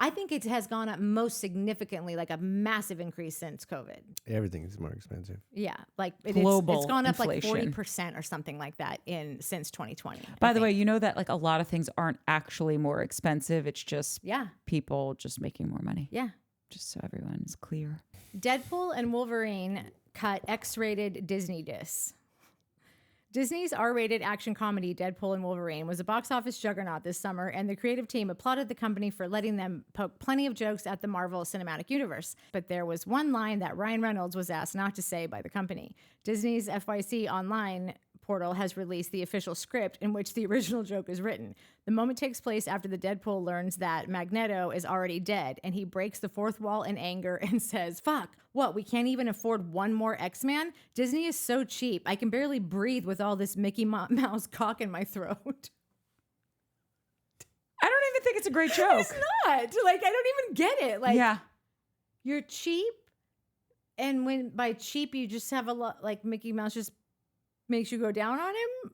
I think it has gone up most significantly, like a massive increase since COVID. Everything is more expensive. Yeah, like it's gone up inflation. like 40% or something like that since 2020. By the way, you know that like a lot of things aren't actually more expensive. It's just people just making more money. Yeah. Just so everyone is clear. Deadpool and Wolverine cut X-rated Disney diss. Disney's R-rated action comedy Deadpool and Wolverine was a box office juggernaut this summer, and the creative team applauded the company for letting them poke plenty of jokes at the Marvel Cinematic Universe. But there was one line that Ryan Reynolds was asked not to say by the company. Disney's FYC online portal has released the official script in which the original joke is written. The moment takes place after the Deadpool learns that Magneto is already dead, and he breaks the fourth wall in anger and says, "Fuck, what, we can't even afford one more X-Man? Disney is so cheap. I can barely breathe with all this Mickey Mouse cock in my throat." I don't even think it's a great joke. It's not. Like, I don't even get it. Like, you're cheap, and when by cheap you just have a lot, like Mickey Mouse just makes you go down on him.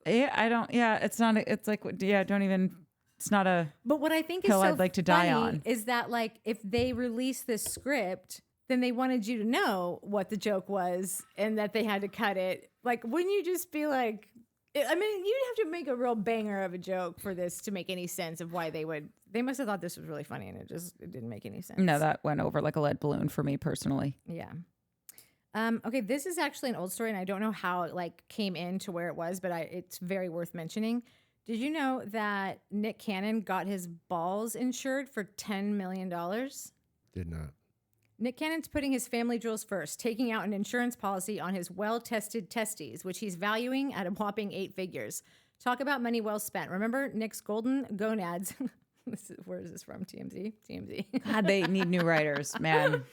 Yeah, I don't. Yeah, it's not. It's like, yeah, don't even. It's not a. But what I think is hill so I'd like to die on is that, like, if they release this script, then they wanted you to know what the joke was and that they had to cut it. Like, wouldn't you just be like? I mean, you'd have to make a real banger of a joke for this to make any sense of why they would. They must have thought this was really funny, and it didn't make any sense. No, that went over like a lead balloon for me personally. Yeah. Okay, this is actually an old story, and I don't know how it like came into where it was, but it's very worth mentioning. Did you know that Nick Cannon got his balls insured for $10 million? Did not. Nick Cannon's putting his family jewels first, taking out an insurance policy on his well-tested testes, which he's valuing at a whopping 8 figures. Talk about money well spent. Remember Nick's golden gonads? Where is this from? TMZ? TMZ. God, they need new writers, man.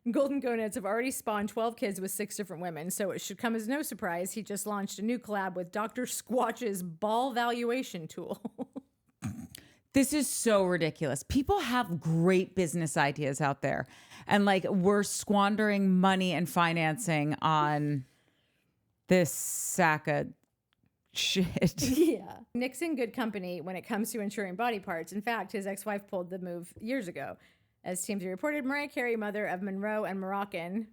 Golden gonads have already spawned 12 kids with 6 different women, so it should come as no surprise he just launched a new collab with Dr. Squatch's ball valuation tool. This is so ridiculous. People have great business ideas out there, and like we're squandering money and financing on this sack of shit. Yeah. Nick's in good company when it comes to insuring body parts. In fact, his ex-wife pulled the move years ago. As TMZ reported, Mariah Carey, mother of Monroe and Moroccan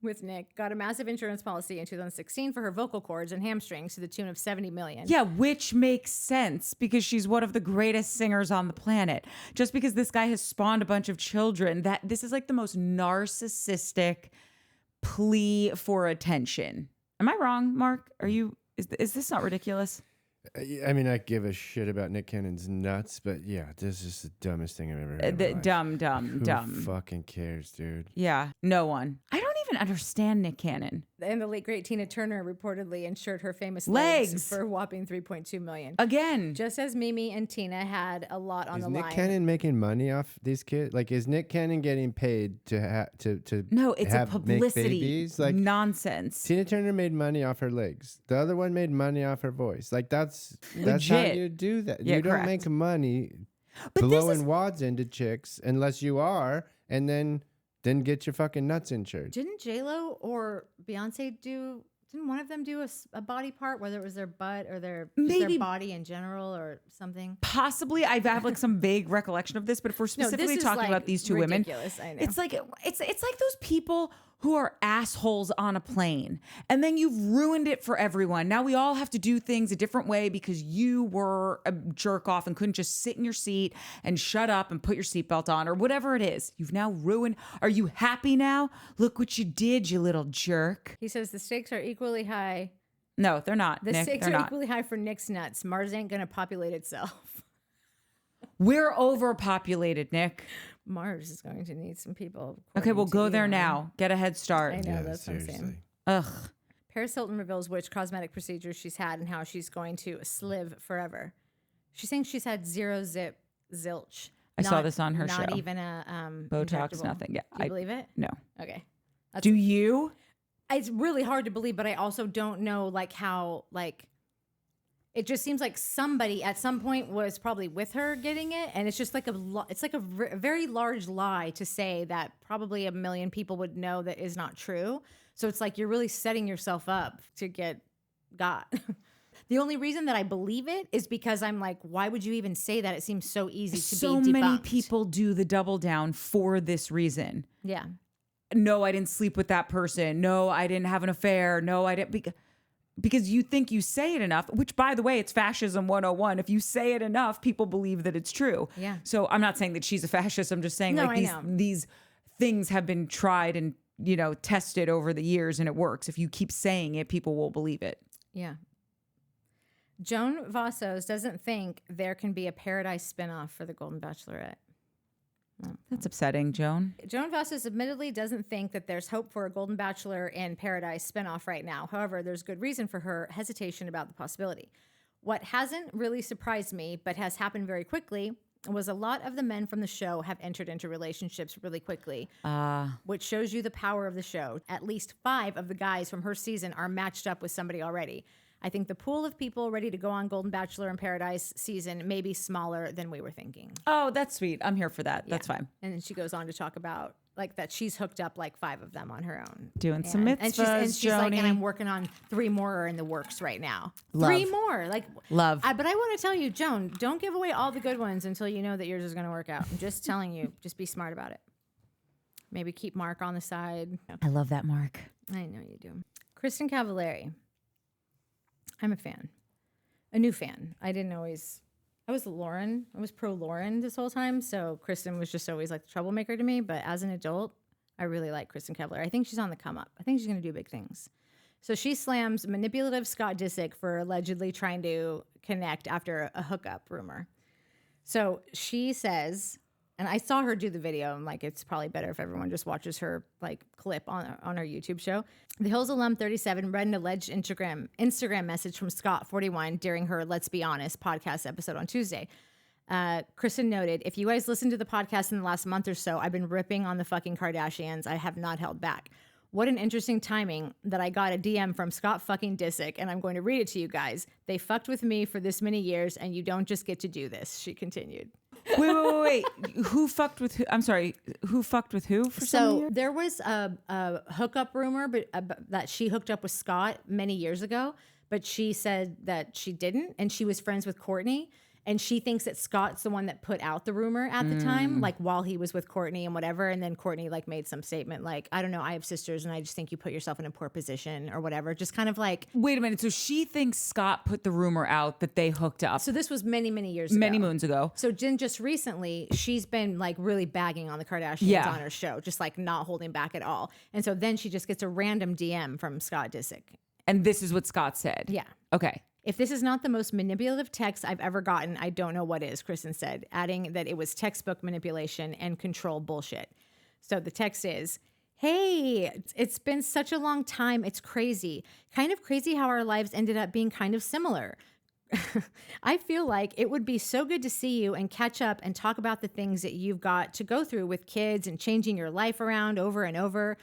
with Nick, got a massive insurance policy in 2016 for her vocal cords and hamstrings to the tune of $70 million. Yeah, which makes sense because she's one of the greatest singers on the planet. Just because this guy has spawned a bunch of children, that this is like the most narcissistic plea for attention. Am I wrong, Mark? Is this not ridiculous? I mean, I give a shit about Nick Cannon's nuts, but yeah, this is the dumbest thing I've ever heard. Dumb. Who fucking cares, dude? Yeah, no one. I don't even understand Nick Cannon. And the late great Tina Turner reportedly insured her famous legs for a whopping $3.2 million. Again, just as Mimi and Tina had a lot on the line. Is Nick Cannon making money off these kids? Like, is Nick Cannon getting paid to No, it's a publicity make babies? Like, nonsense. Tina Turner made money off her legs. The other one made money off her voice. Like, that's Legit. how you do that. Yeah, you don't correct. make money But blowing wads into chicks unless you are, and then get your fucking nuts insured. Didn't J-Lo or Beyonce didn't one of them do a body part, whether it was their butt or their body in general or something? Possibly. I have like some vague recollection of this, but if we're specifically talking about these two women, I know. it's like those people who are assholes on a plane, and then you've ruined it for everyone. Now we all have to do things a different way because you were a jerk off and couldn't just sit in your seat and shut up and put your seatbelt on or whatever it is. You've now ruined. Are you happy now? Look what you did, you little jerk. He says the stakes are equally high. No, they're not. The Nick, stakes they're are not. equally high for Nick's nuts. Mars ain't gonna populate itself. We're overpopulated, Nick. Mars is going to need some people. Okay, we'll go there now. Get a head start. I know, that's seriously. what I'm saying. Ugh. Paris Hilton reveals which cosmetic procedures she's had and how she's going to live forever. She's saying she's had zilch. I saw this on her show. Not even a Botox, injectable. nothing. Yeah, Do you believe it? No. Okay. Do you? It's really hard to believe, but I also don't know like how like it just seems like somebody at some point was probably with her getting it, and it's just like it's like a very large lie to say that probably 1 million people would know that is not true. So it's like you're really setting yourself up to get got. The only reason that I believe it is because I'm like, why would you even say that? It seems so easy to be debunked. So many people do the double down for this reason. Yeah. No, I didn't sleep with that person. No, I didn't have an affair. No, I didn't. Because you think you say it enough, which, by the way, it's fascism 101. If you say it enough, people believe that it's true. Yeah. So I'm not saying that she's a fascist. I'm just saying these things have been tried and, tested over the years, and it works. If you keep saying it, people will believe it. Yeah. Joan Vassos doesn't think there can be a Paradise spinoff for The Golden Bachelorette. That's upsetting, Joan. Joan Vassos admittedly doesn't think that there's hope for a Golden Bachelor and Paradise spinoff right now. However, there's good reason for her hesitation about the possibility. What hasn't really surprised me, but has happened very quickly, was a lot of the men from the show have entered into relationships really quickly, which shows you the power of the show. At least 5 of the guys from her season are matched up with somebody already. I think the pool of people ready to go on Golden Bachelor and Paradise season may be smaller than we were thinking. Oh, that's sweet. I'm here for that. Yeah. That's fine. And then she goes on to talk about like that she's hooked up like 5 of them on her own. Doing some mitzvahs, and she's like, and I'm working on 3 more in the works right now. Love. 3 more. Like love. But I want to tell you, Joan, don't give away all the good ones until you know that yours is going to work out. I'm just telling you, just be smart about it. Maybe keep Mark on the side. I love that, Mark. I know you do. Kristen Cavallari. I'm a fan. A new fan. I was Lauren. I was pro Lauren this whole time. So Kristen was just always like the troublemaker to me. But as an adult, I really like Kristen Cavallari. I think she's on the come up. I think she's going to do big things. So she slams manipulative Scott Disick for allegedly trying to connect after a hookup rumor. So she says, and I saw her do the video. I'm like, it's probably better if everyone just watches her like clip on her YouTube show. The Hills alum 37 read an alleged Instagram message from Scott 41 during her Let's Be Honest podcast episode on Tuesday. Kristen noted, if you guys listened to the podcast in the last month or so, I've been ripping on the fucking Kardashians. I have not held back. What an interesting timing that I got a DM from Scott fucking Disick, and I'm going to read it to you guys. They fucked with me for this many years, and you don't just get to do this, she continued. Wait. Who fucked with who? I'm sorry. Who fucked with who for some years? There was a hookup rumor that she hooked up with Scott many years ago, but she said that she didn't, and she was friends with Courtney. And she thinks that Scott's the one that put out the rumor at the time, like while he was with Courtney and whatever. And then Courtney like made some statement like, I don't know, I have sisters and I just think you put yourself in a poor position or whatever. Just kind of like. Wait a minute. So she thinks Scott put the rumor out that they hooked up. So this was many, many years ago. Many moons ago. So Jen just recently, she's been like really bagging on the Kardashians on her show, just like not holding back at all. And so then she just gets a random DM from Scott Disick. And this is what Scott said. Yeah. Okay. If this is not the most manipulative text I've ever gotten, I don't know what is, Kristen said, adding that it was textbook manipulation and control bullshit. So the text is, hey, it's been such a long time. It's crazy. Kind of crazy how our lives ended up being kind of similar. I feel like it would be so good to see you and catch up and talk about the things that you've got to go through with kids and changing your life around over and over.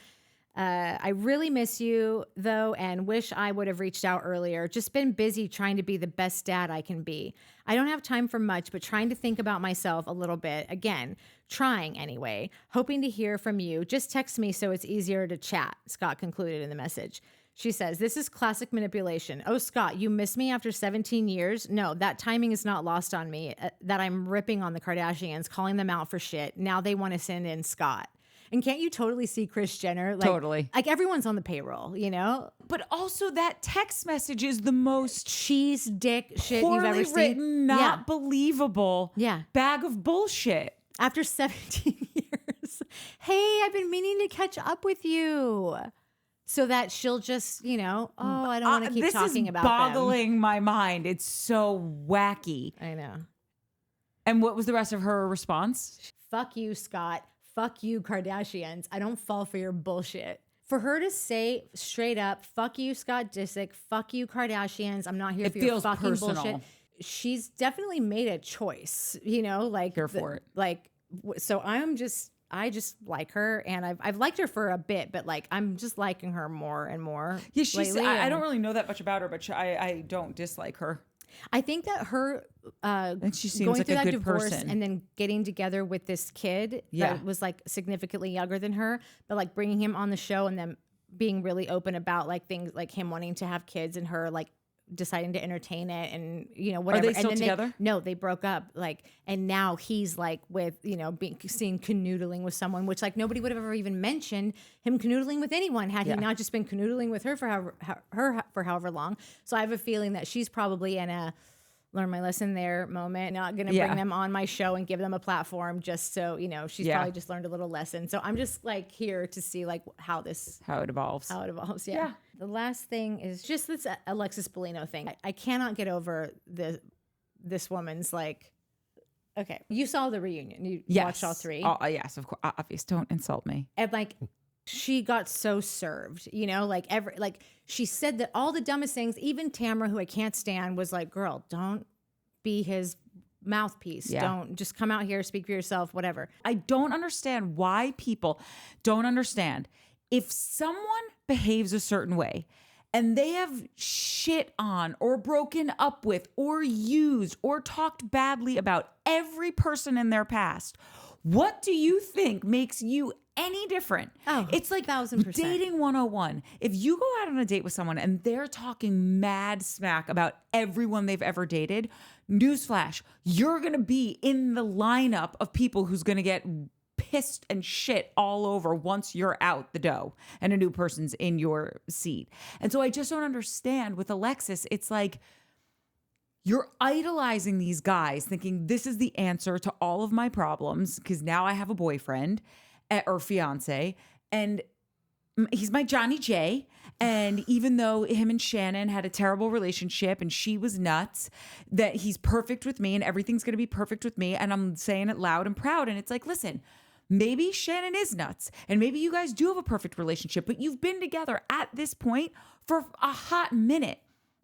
I really miss you, though, and wish I would have reached out earlier. Just been busy trying to be the best dad I can be. I don't have time for much, but trying to think about myself a little bit. Again, trying anyway. Hoping to hear from you. Just text me so it's easier to chat, Scott concluded in the message. She says, this is classic manipulation. Oh, Scott, you miss me after 17 years? No, that timing is not lost on me. That I'm ripping on the Kardashians, calling them out for shit. Now they want to send in Scott. And can't you totally see Kris Jenner? Like, totally. Like everyone's on the payroll, you know? But also that text message is the most cheese dick shit you've ever seen. Written, not believable. Yeah. Bag of bullshit. After 17 years. Hey, I've been meaning to catch up with you. So that she'll just, I don't want to keep talking about them. This is boggling my mind. It's so wacky. I know. And what was the rest of her response? Fuck you, Scott. Fuck you, Kardashians. I don't fall for your bullshit. For her to say straight up, fuck you, Scott Disick. Fuck you, Kardashians. I'm not here for your fucking bullshit. She's definitely made a choice, like. Here for it. Like, so I'm just, I just like her, and I've liked her for a bit, but like I'm just liking her more and more. Yeah, I don't really know that much about her, but I don't dislike her. I think that her and she seems going like through a that good divorce person, and then getting together with this kid that was like significantly younger than her, but like bringing him on the show and then being really open about like things like him wanting to have kids and her like deciding to entertain it and whatever. Are they still together? No, they broke up. Like, and now he's like with seen canoodling with someone, which like nobody would have ever even mentioned him canoodling with anyone had he not just been canoodling with her for however long. So I have a feeling that she's probably in a learn my lesson there moment, not going to bring them on my show and give them a platform just so, she's probably just learned a little lesson. So I'm just like here to see like how it evolves. Yeah. The last thing is just this Alexis Bellino thing. I cannot get over this woman's like, okay, you saw the reunion. You watched all three. Yes, of course. Obvious. Don't insult me. And like, she got so served, like she said that all the dumbest things, even Tamara, who I can't stand, was like, girl, don't be his mouthpiece. Don't just come out here, speak for yourself, whatever. I don't understand why people don't understand. If someone behaves a certain way and they have shit on or broken up with or used or talked badly about every person in their past, what do you think makes you any different? It's like 1,000%. dating 101. If you go out on a date with someone and they're talking mad smack about everyone they've ever dated, newsflash, you're going to be in the lineup of people who's going to get pissed and shit all over once you're out the door and a new person's in your seat. And so I just don't understand with Alexis. It's like, you're idolizing these guys thinking this is the answer to all of my problems because now I have a boyfriend or fiance and he's my Johnny J. And even though him and Shannon had a terrible relationship and she was nuts, that he's perfect with me and everything's going to be perfect with me. And I'm saying it loud and proud. And it's like, listen, maybe Shannon is nuts and maybe you guys do have a perfect relationship, but you've been together at this point for a hot minute.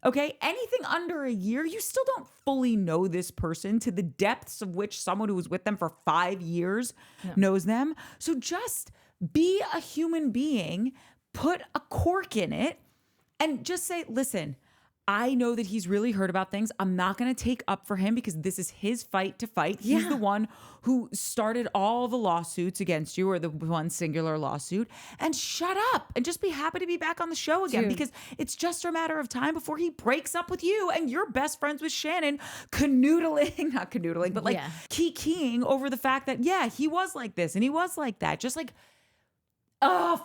Okay, anything under a year, you still don't fully know this person to the depths of which someone who was with them for 5 years knows them. So just be a human being, put a cork in it, and just say, listen, I know that he's really hurt about things. I'm not going to take up for him because this is his fight to fight. He's the one who started all the lawsuits against you or the one singular lawsuit. And shut up and just be happy to be back on the show again because it's just a matter of time before he breaks up with you and you're best friends with Shannon not canoodling, but like kikiing over the fact that, he was like this and he was like that. Just like,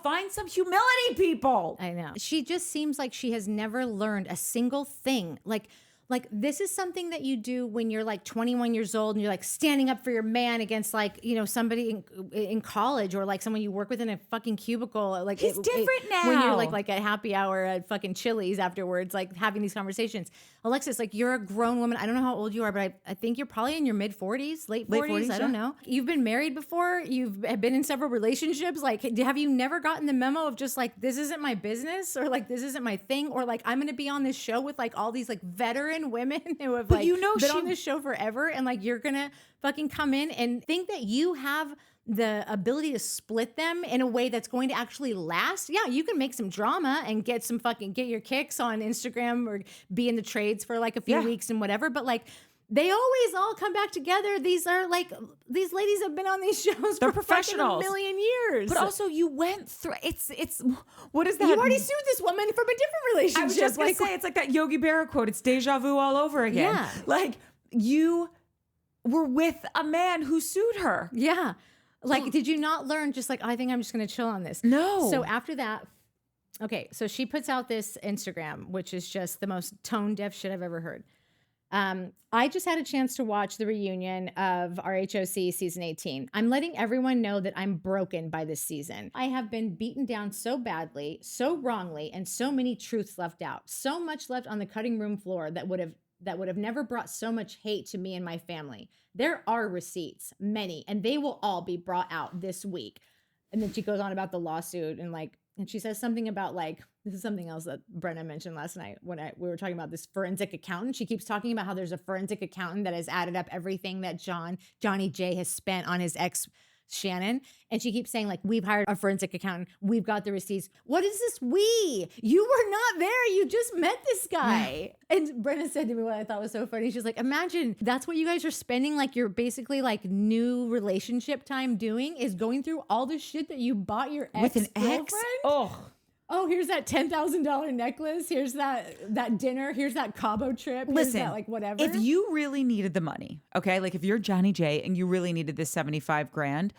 find some humility, people. I know. She just seems like she has never learned a single thing. Like this is something that you do when you're like 21 years old and you're like standing up for your man against like, somebody in college or like someone you work with in a fucking cubicle. Like he's different now. When you're like at happy hour at fucking Chili's afterwards, like having these conversations. Alexis, like you're a grown woman. I don't know how old you are, but I think you're probably in your mid 40s, late 40s. I don't know. You've been married before. You've been in several relationships. Like, have you never gotten the memo of just like, this isn't my business or like, this isn't my thing or like, I'm going to be on this show with like all these like veteran women who have like been on this show forever. And like, you're going to fucking come in and think that you have the ability to split them in a way that's going to actually last. Yeah, you can make some drama and get your kicks on Instagram or be in the trades for like a few weeks and whatever. But like, they always all come back together. These ladies have been on these shows for professionals. A million years. But also you went through, it's, what is that? You already sued this woman from a different relationship. I was just going to say, it's like that Yogi Berra quote. It's deja vu all over again. Yeah. Like you were with a man who sued her. Yeah. Like, did you not learn just like, I think I'm just going to chill on this? No. So after that, okay, so she puts out this Instagram, which is just the most tone deaf shit I've ever heard. I just had a chance to watch the reunion of RHOC season 18. I'm letting everyone know that I'm broken by this season. I have been beaten down so badly, so wrongly, and so many truths left out. So much left on the cutting room floor that would have never brought so much hate to me and my family. There are receipts, many, and they will all be brought out this week. And then she goes on about the lawsuit and she says something about like, this is something else that Brenna mentioned last night when we were talking about this forensic accountant. She keeps talking about how there's a forensic accountant that has added up everything that Johnny J has spent on his Shannon. And she keeps saying, like, we've hired a forensic accountant. We've got the receipts. What is this we? You were not there. You just met this guy. And Brenna said to me what I thought was so funny. She's like, imagine that's what you guys are spending like your basically like new relationship time doing is going through all the shit that you bought your ex-girlfriend. Oh, here's that $10,000 necklace. Here's that dinner. Here's that Cabo trip. Listen, that, like whatever. If you really needed the money, okay, like if you're Johnny J and you really needed this $75,000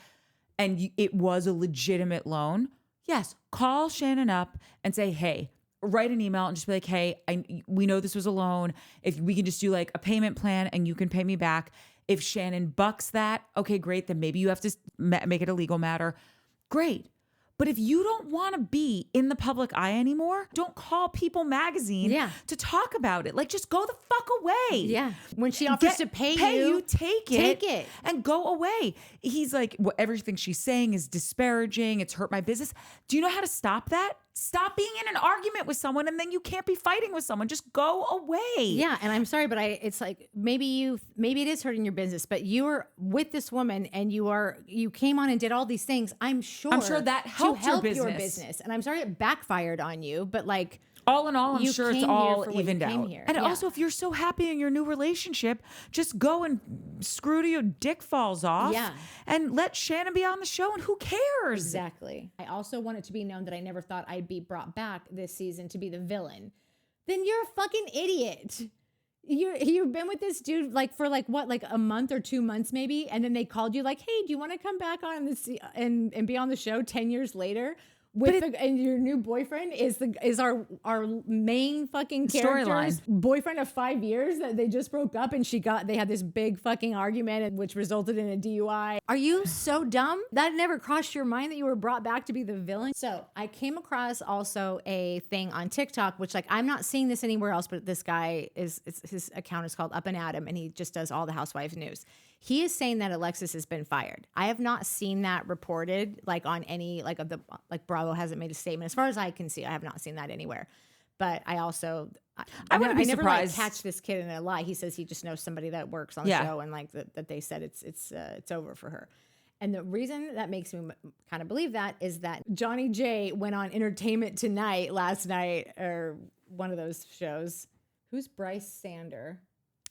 and it was a legitimate loan, yes, call Shannon up and say, hey, write an email and just be like, hey, we know this was a loan. If we can just do like a payment plan and you can pay me back. If Shannon bucks that, okay, great. Then maybe you have to make it a legal matter. Great. But if you don't want to be in the public eye anymore, don't call People Magazine to talk about it. Like, just go the fuck away. Yeah. When she offers to pay you, take it and go away. He's like, everything she's saying is disparaging. It's hurt my business. Do you know how to stop that? Stop being in an argument with someone and then you can't be fighting with someone. Just go away. Yeah. And I'm sorry, but it's like, maybe it is hurting your business, but you were with this woman and you came on and did all these things. I'm sure that helped your business. And I'm sorry it backfired on you, but like, all in all, I'm sure it's all evened out. Here. And also, if you're so happy in your new relationship, just go and screw to your dick falls off. Yeah. And let Shannon be on the show, and who cares? Exactly. I also want it to be known that I never thought I'd be brought back this season to be the villain. Then you're a fucking idiot. You've been with this dude like for like what, like a month or 2 months maybe, and then they called you like, hey, do you want to come back on this and be on the show 10 years later? And your new boyfriend is our main fucking character's boyfriend of 5 years that they just broke up and they had this big fucking argument which resulted in a DUI. Are you so dumb? That never crossed your mind that you were brought back to be the villain? So I came across also a thing on TikTok, which like I'm not seeing this anywhere else, but this guy his account is called Up and Adam and he just does all the housewives news. He is saying that Alexis has been fired. I have not seen that reported like on any like of the like Bravo hasn't made a statement. As far as I can see, I have not seen that anywhere. But I also I never like catch this kid in a lie. He says he just knows somebody that works on the show and like that they said it's over for her. And the reason that makes me kind of believe that is that Johnny J went on Entertainment Tonight last night or one of those shows. Who's Bryce Sander?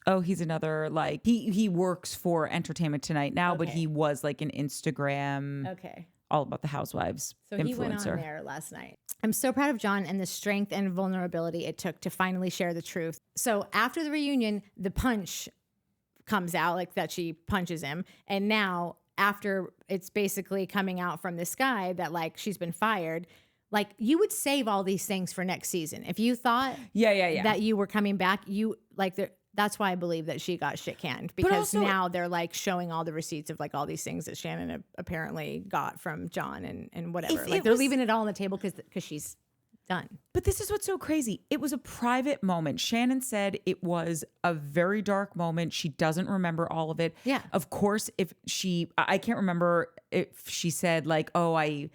Oh, he's another like he works for Entertainment Tonight now, but he was like an Instagram all about the housewives influencer. He went on there last night. I'm so proud of John and the strength and vulnerability it took to finally share the truth. So after the reunion, the punch comes out like that she punches him, and now after it's basically coming out from this guy that like she's been fired. Like you would save all these things for next season if you thought that you were coming back. You like that's why I believe that she got shit canned because also, now they're like showing all the receipts of like all these things that Shannon apparently got from John and whatever. Like they're leaving it all on the table because she's done. But this is what's so crazy. It was a private moment. Shannon said it was a very dark moment. She doesn't remember all of it. Yeah. Of course, I can't remember if she said like, oh, I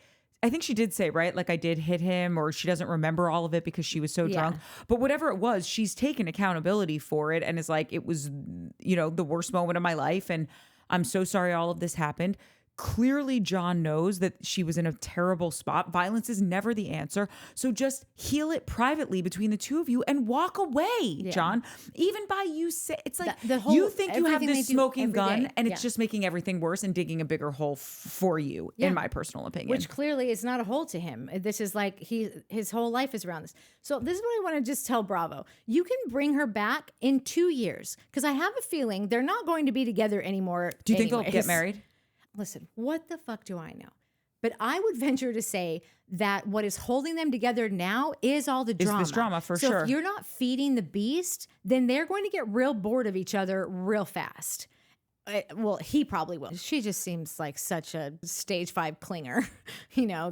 think she did say, right? Like I did hit him or she doesn't remember all of it because she was so drunk. But whatever it was, she's taken accountability for it and is like, it was, the worst moment of my life. And I'm so sorry all of this happened. Clearly, John knows that she was in a terrible spot. Violence is never the answer. So just heal it privately between the two of you and walk away, John. Even by you say, it's like you think you have this smoking gun and it's just making everything worse and digging a bigger hole for you, in my personal opinion. Which clearly is not a hole to him. This is like his whole life is around this. So this is what I want to just tell Bravo. You can bring her back in 2 years because I have a feeling they're not going to be together anymore. Do you think they'll get married? Listen, what the fuck do I know? But I would venture to say that what is holding them together now is all the drama. Is this drama for sure. sure. So if you're not feeding the beast, then they're going to get real bored of each other real fast. Well, he probably will. She just seems like such a stage 5 clinger,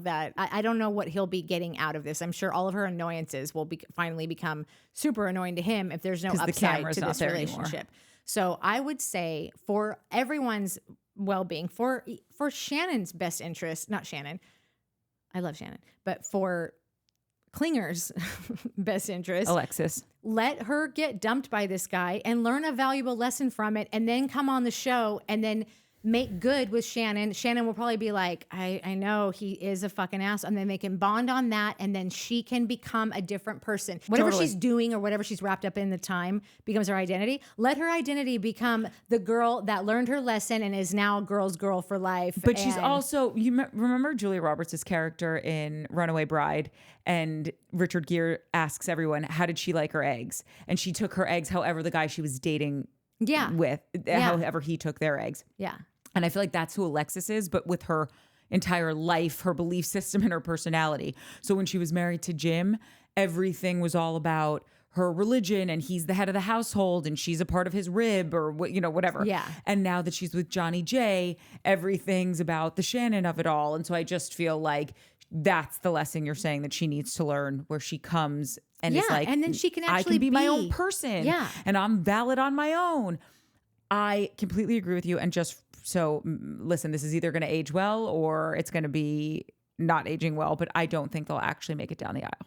that I don't know what he'll be getting out of this. I'm sure all of her annoyances will finally become super annoying to him if there's no upside to this relationship. Anymore. So I would say for everyone's well-being, for Shannon's best interest, not Shannon, I love Shannon, but for Klinger's best interest, Alexis, let her get dumped by this guy and learn a valuable lesson from it and then come on the show and then make good with Shannon. Shannon will probably be like, I know he is a fucking ass. And then they can bond on that. And then she can become a different person. Whatever she's doing or whatever she's wrapped up in the time becomes her identity. Let her identity become the girl that learned her lesson and is now a girl's girl for life. But she's also, remember Julia Roberts' character in Runaway Bride? And Richard Gere asks everyone, how did she like her eggs? And she took her eggs however the guy she was dating with, however he took their eggs. Yeah. And I feel like that's who Alexis is, but with her entire life, her belief system, and her personality. So when she was married to Jim, everything was all about her religion, and he's the head of the household, and she's a part of his rib, or whatever. Yeah. And now that she's with Johnny J, everything's about the Shannon of it all. And so I just feel like that's the lesson you're saying that she needs to learn, where she comes and is like, and then she can actually I can be my own person. Yeah. And I'm valid on my own. I completely agree with you. And just so, listen, this is either going to age well or it's going to be not aging well, but I don't think they'll actually make it down the aisle.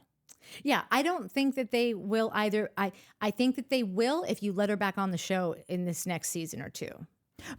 Yeah, I don't think that they will either. I think that they will if you let her back on the show in this next season or two.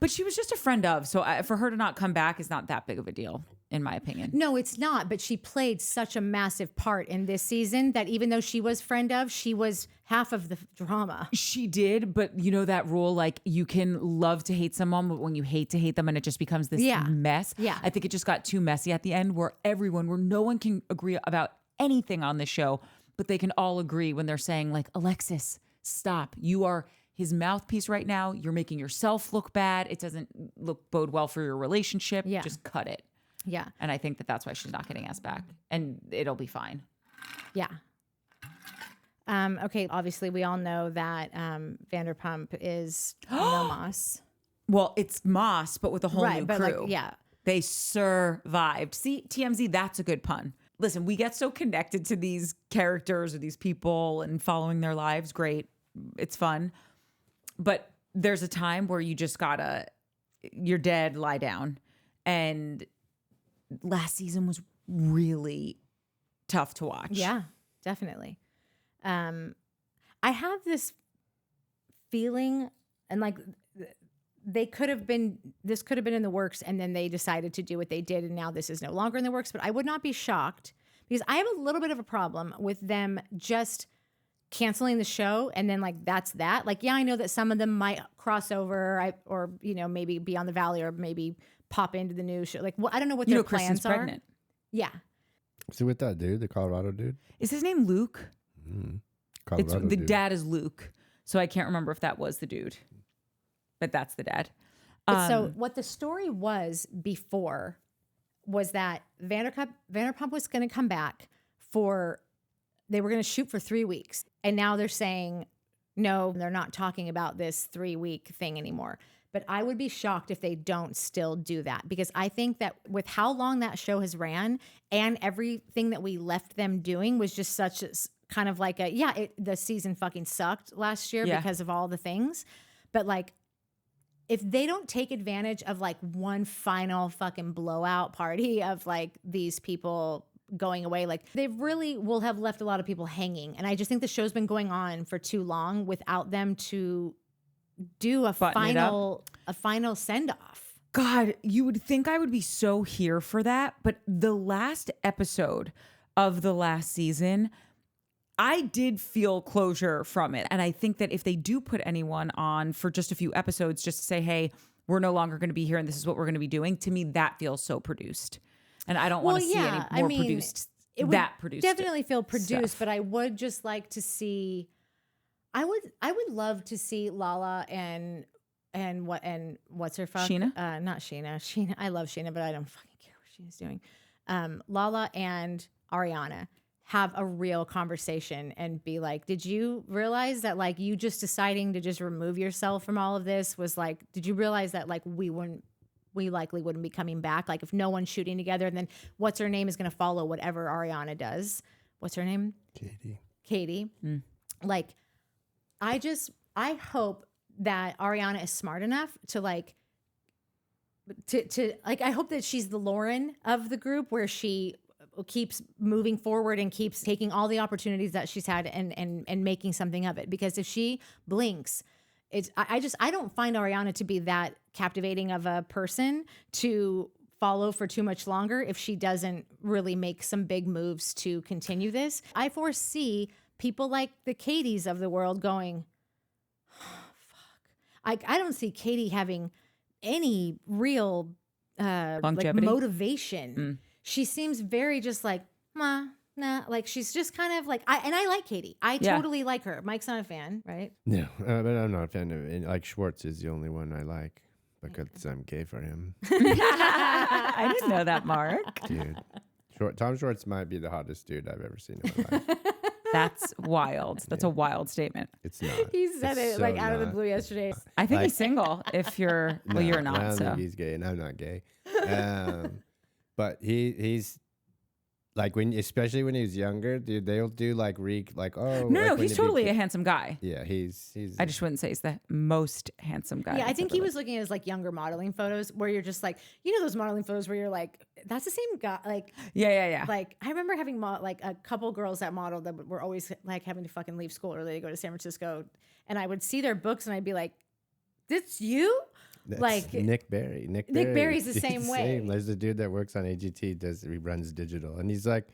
But she was just a friend of, so for her to not come back is not that big of a deal, in my opinion. No, it's not. But she played such a massive part in this season that even though she was friend of, she was half of the drama. She did, but you know that rule, like you can love to hate someone, but when you hate to hate them and it just becomes this mess. Yeah. I think it just got too messy at the end where no one can agree about anything on the show, but they can all agree when they're saying like, Alexis, stop. You are his mouthpiece right now. You're making yourself look bad. It doesn't bode well for your relationship. Yeah. Just cut it. Yeah. And I think that's why she's not getting asked back, and it'll be fine. Yeah. Okay. Obviously, we all know that Vanderpump is no Moss. Well, it's Moss, but with a whole new crew. Like, yeah. They survived. See, TMZ, that's a good pun. Listen, we get so connected to these characters or these people and following their lives. Great. It's fun. But there's a time where you just you're dead, lie down. And last season was really tough to watch. Yeah, definitely. I have this feeling, and like this could have been in the works, and then they decided to do what they did, and now this is no longer in the works. But I would not be shocked, because I have a little bit of a problem with them just canceling the show and then like that's that. Like, yeah, I know that some of them might cross over, or maybe be on the Valley, or maybe pop into the new show. Like, I don't know what their plans Kristen's are. Pregnant. Yeah. Is it with that dude, the Colorado dude? Is his name Luke? Colorado the dude. dad is Luke, so I can't remember if that was the dude, but that's the dad. But so what the story was before was that Vanderpump was going to come back they were going to shoot for 3 weeks. And now they're saying, no, they're not talking about this 3-week thing anymore. But I would be shocked if they don't still do that, because I think that with how long that show has ran and everything that we left them doing was just such a kind of like the season fucking sucked last year because of all the things. But like, if they don't take advantage of like one final fucking blowout party of like these people going away, like they really will have left a lot of people hanging. And I just think the show's been going on for too long without them to do a final send off. God, you would think I would be so here for that, but the last episode of the last season, I did feel closure from it. And I think that if they do put anyone on for just a few episodes just to say, hey, we're no longer going to be here and this is what we're going to be doing, to me that feels so produced. And I don't want to see any more produced. It would definitely feel produced, stuff. but I would just like to see. I would love to see Lala and what's her fuck? Sheena? Not Sheena. Sheena. I love Sheena, but I don't fucking care what Sheena's doing. Lala and Ariana have a real conversation and be like, did you realize that like you just deciding to just remove yourself from all of this was like, did you realize that like we likely wouldn't be coming back? Like if no one's shooting together, and then what's her name is going to follow whatever Ariana does. What's her name? Katie. Like, I hope that Ariana is smart enough to like, I hope that she's the Lauren of the group, where she keeps moving forward and keeps taking all the opportunities that she's had and making something of it. Because if she blinks, I don't find Ariana to be that captivating of a person to follow for too much longer if she doesn't really make some big moves to continue this. I foresee people like the Katies of the world going, oh, fuck. I don't see Katie having any real like motivation. She seems very just like, nah, like she's just kind of like, I like Katie. I totally like her. Mike's not a fan, right? No, but I'm not a fan of it. Like Schwartz is the only one I like because I'm gay for him. I didn't know that, Mark. Dude, Tom Schwartz might be the hottest dude I've ever seen in my life. That's wild. That's a wild statement. It's not. He said it so like out of the blue yesterday. I think he's single. If you're, well, you're not. I don't So think he's gay, and I'm not gay. But he's like especially when he was younger, dude. They'll do like no, he's totally a handsome guy. Yeah, he's. I just wouldn't say he's the most handsome guy. Yeah, I think he was looking at his like younger modeling photos where you're just like, you know, those modeling photos where you're like, that's the same guy. Like, yeah. Like I remember having like a couple girls that modeled that were always like having to fucking leave school early to go to San Francisco, and I would see their books and I'd be like, "This you?" That's like Nick Berry. Nick Berry's the same way. There's a dude that works on AGT. He runs digital, and he's like,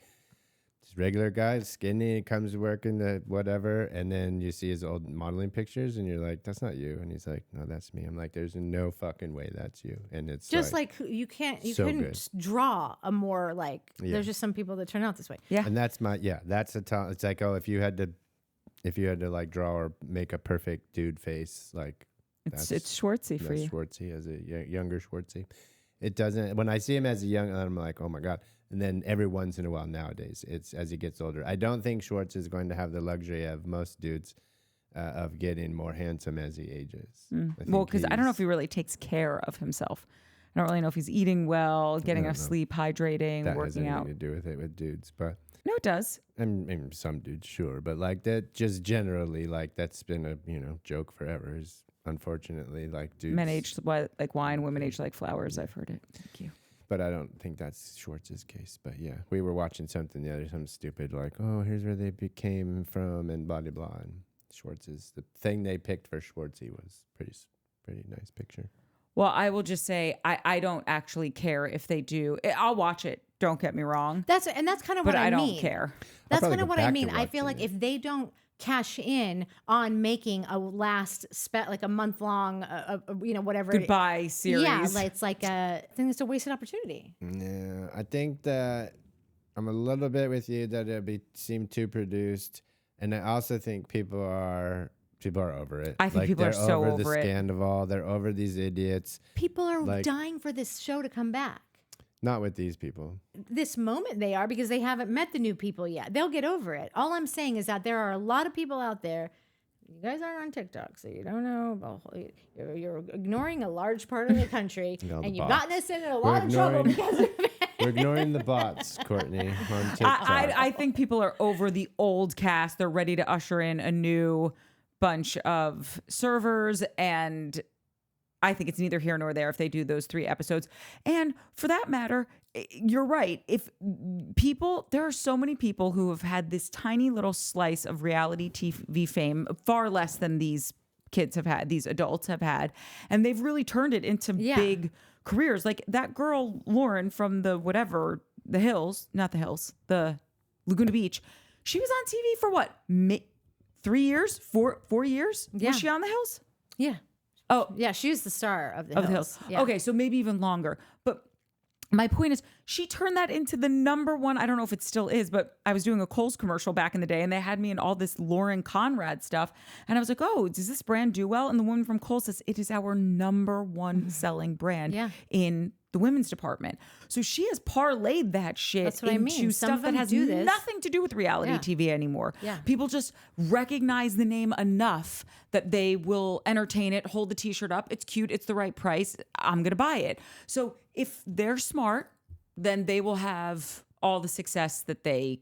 just regular guy, skinny, comes working to whatever, and then you see his old modeling pictures, and you're like, that's not you, and he's like, no, that's me. I'm like, there's no fucking way that's you, and it's just like you couldn't draw a more like. Yeah. There's just some people that turn out this way. Yeah, and that's that's it's like, oh, if you had to like draw or make a perfect dude face, like. It's Schwartzy for you. Schwartzy as a younger Schwartzy. It doesn't. When I see him as a young, I'm like, oh my god. And then every once in a while nowadays, it's as he gets older. I don't think Schwartz is going to have the luxury of most dudes of getting more handsome as he ages. Well, because I don't know if he really takes care of himself. I don't really know if he's eating well, getting enough sleep, hydrating, that working out. That has anything to do with it with dudes, but. No, it does. I mean, some dudes, sure, but like that, just generally, like that's been a joke forever. Is unfortunately like dudes. Men age like wine, women age like flowers. I've heard it. Thank you. But I don't think that's Schwartz's case. But yeah, we were watching something stupid like, oh, here's where they came from and blah blah blah. And Schwartz's the thing they picked for Schwartzy was pretty nice picture. Well, I will just say I don't actually care if they do. I'll watch it. Don't get me wrong. That's kind of what I mean. But I don't care. That's kind of what I mean. I feel like if they don't cash in on making a last like a month long, whatever goodbye series. Yeah, it's like I think it's a wasted opportunity. Yeah, I think that I'm a little bit with you that seem too produced, and I also think people are over it. I think people are so over the it. Scandival. They're over these idiots. People are dying for this show to come back. Not with these people. This moment they are, because they haven't met the new people yet. They'll get over it. All I'm saying is that there are a lot of people out there. You guys aren't on TikTok, so you don't know. You're ignoring a large part of the country, and you've gotten us into a lot of trouble because of it. We're ignoring the bots, Courtney, on TikTok. I think people are over the old cast. They're ready to usher in a new bunch of servers, and I think it's neither here nor there if they do those 3 episodes. And for that matter, you're right. There are so many people who have had this tiny little slice of reality TV fame, far less than these kids have had, these adults have had, and they've really turned it into big careers. Like that girl, Lauren from the Laguna Beach, she was on TV for what? 3 years? 4 years? Yeah. Was she on The Hills? Yeah. Oh, yeah, she's the star of the Hills. Yeah. Okay, so maybe even longer. But my point is, she turned that into the number one. I don't know if it still is, but I was doing a Kohl's commercial back in the day, and they had me in all this Lauren Conrad stuff. And I was like, oh, does this brand do well? And the woman from Kohl's says, it is our number one selling brand in the women's department. So she has parlayed that shit into stuff that has nothing to do with reality TV anymore. Yeah. People just recognize the name enough that they will entertain it, hold the t-shirt up. It's cute. It's the right price. I'm going to buy it. So if they're smart, then they will have all the success that they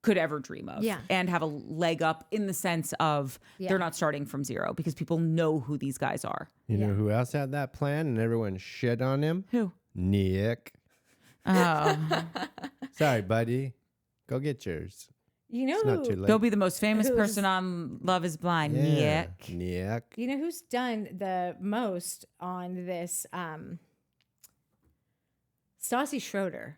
could ever dream of, and have a leg up in the sense of they're not starting from zero, because people know who these guys are. You know who else had that plan and everyone shit on him? Who? Nick. Oh. Sorry, buddy. Go get yours. You know It's not too who? late. They'll be the most famous person on Love is Blind. Nick. Nick. You know who's done the most on this? Stassi Schroeder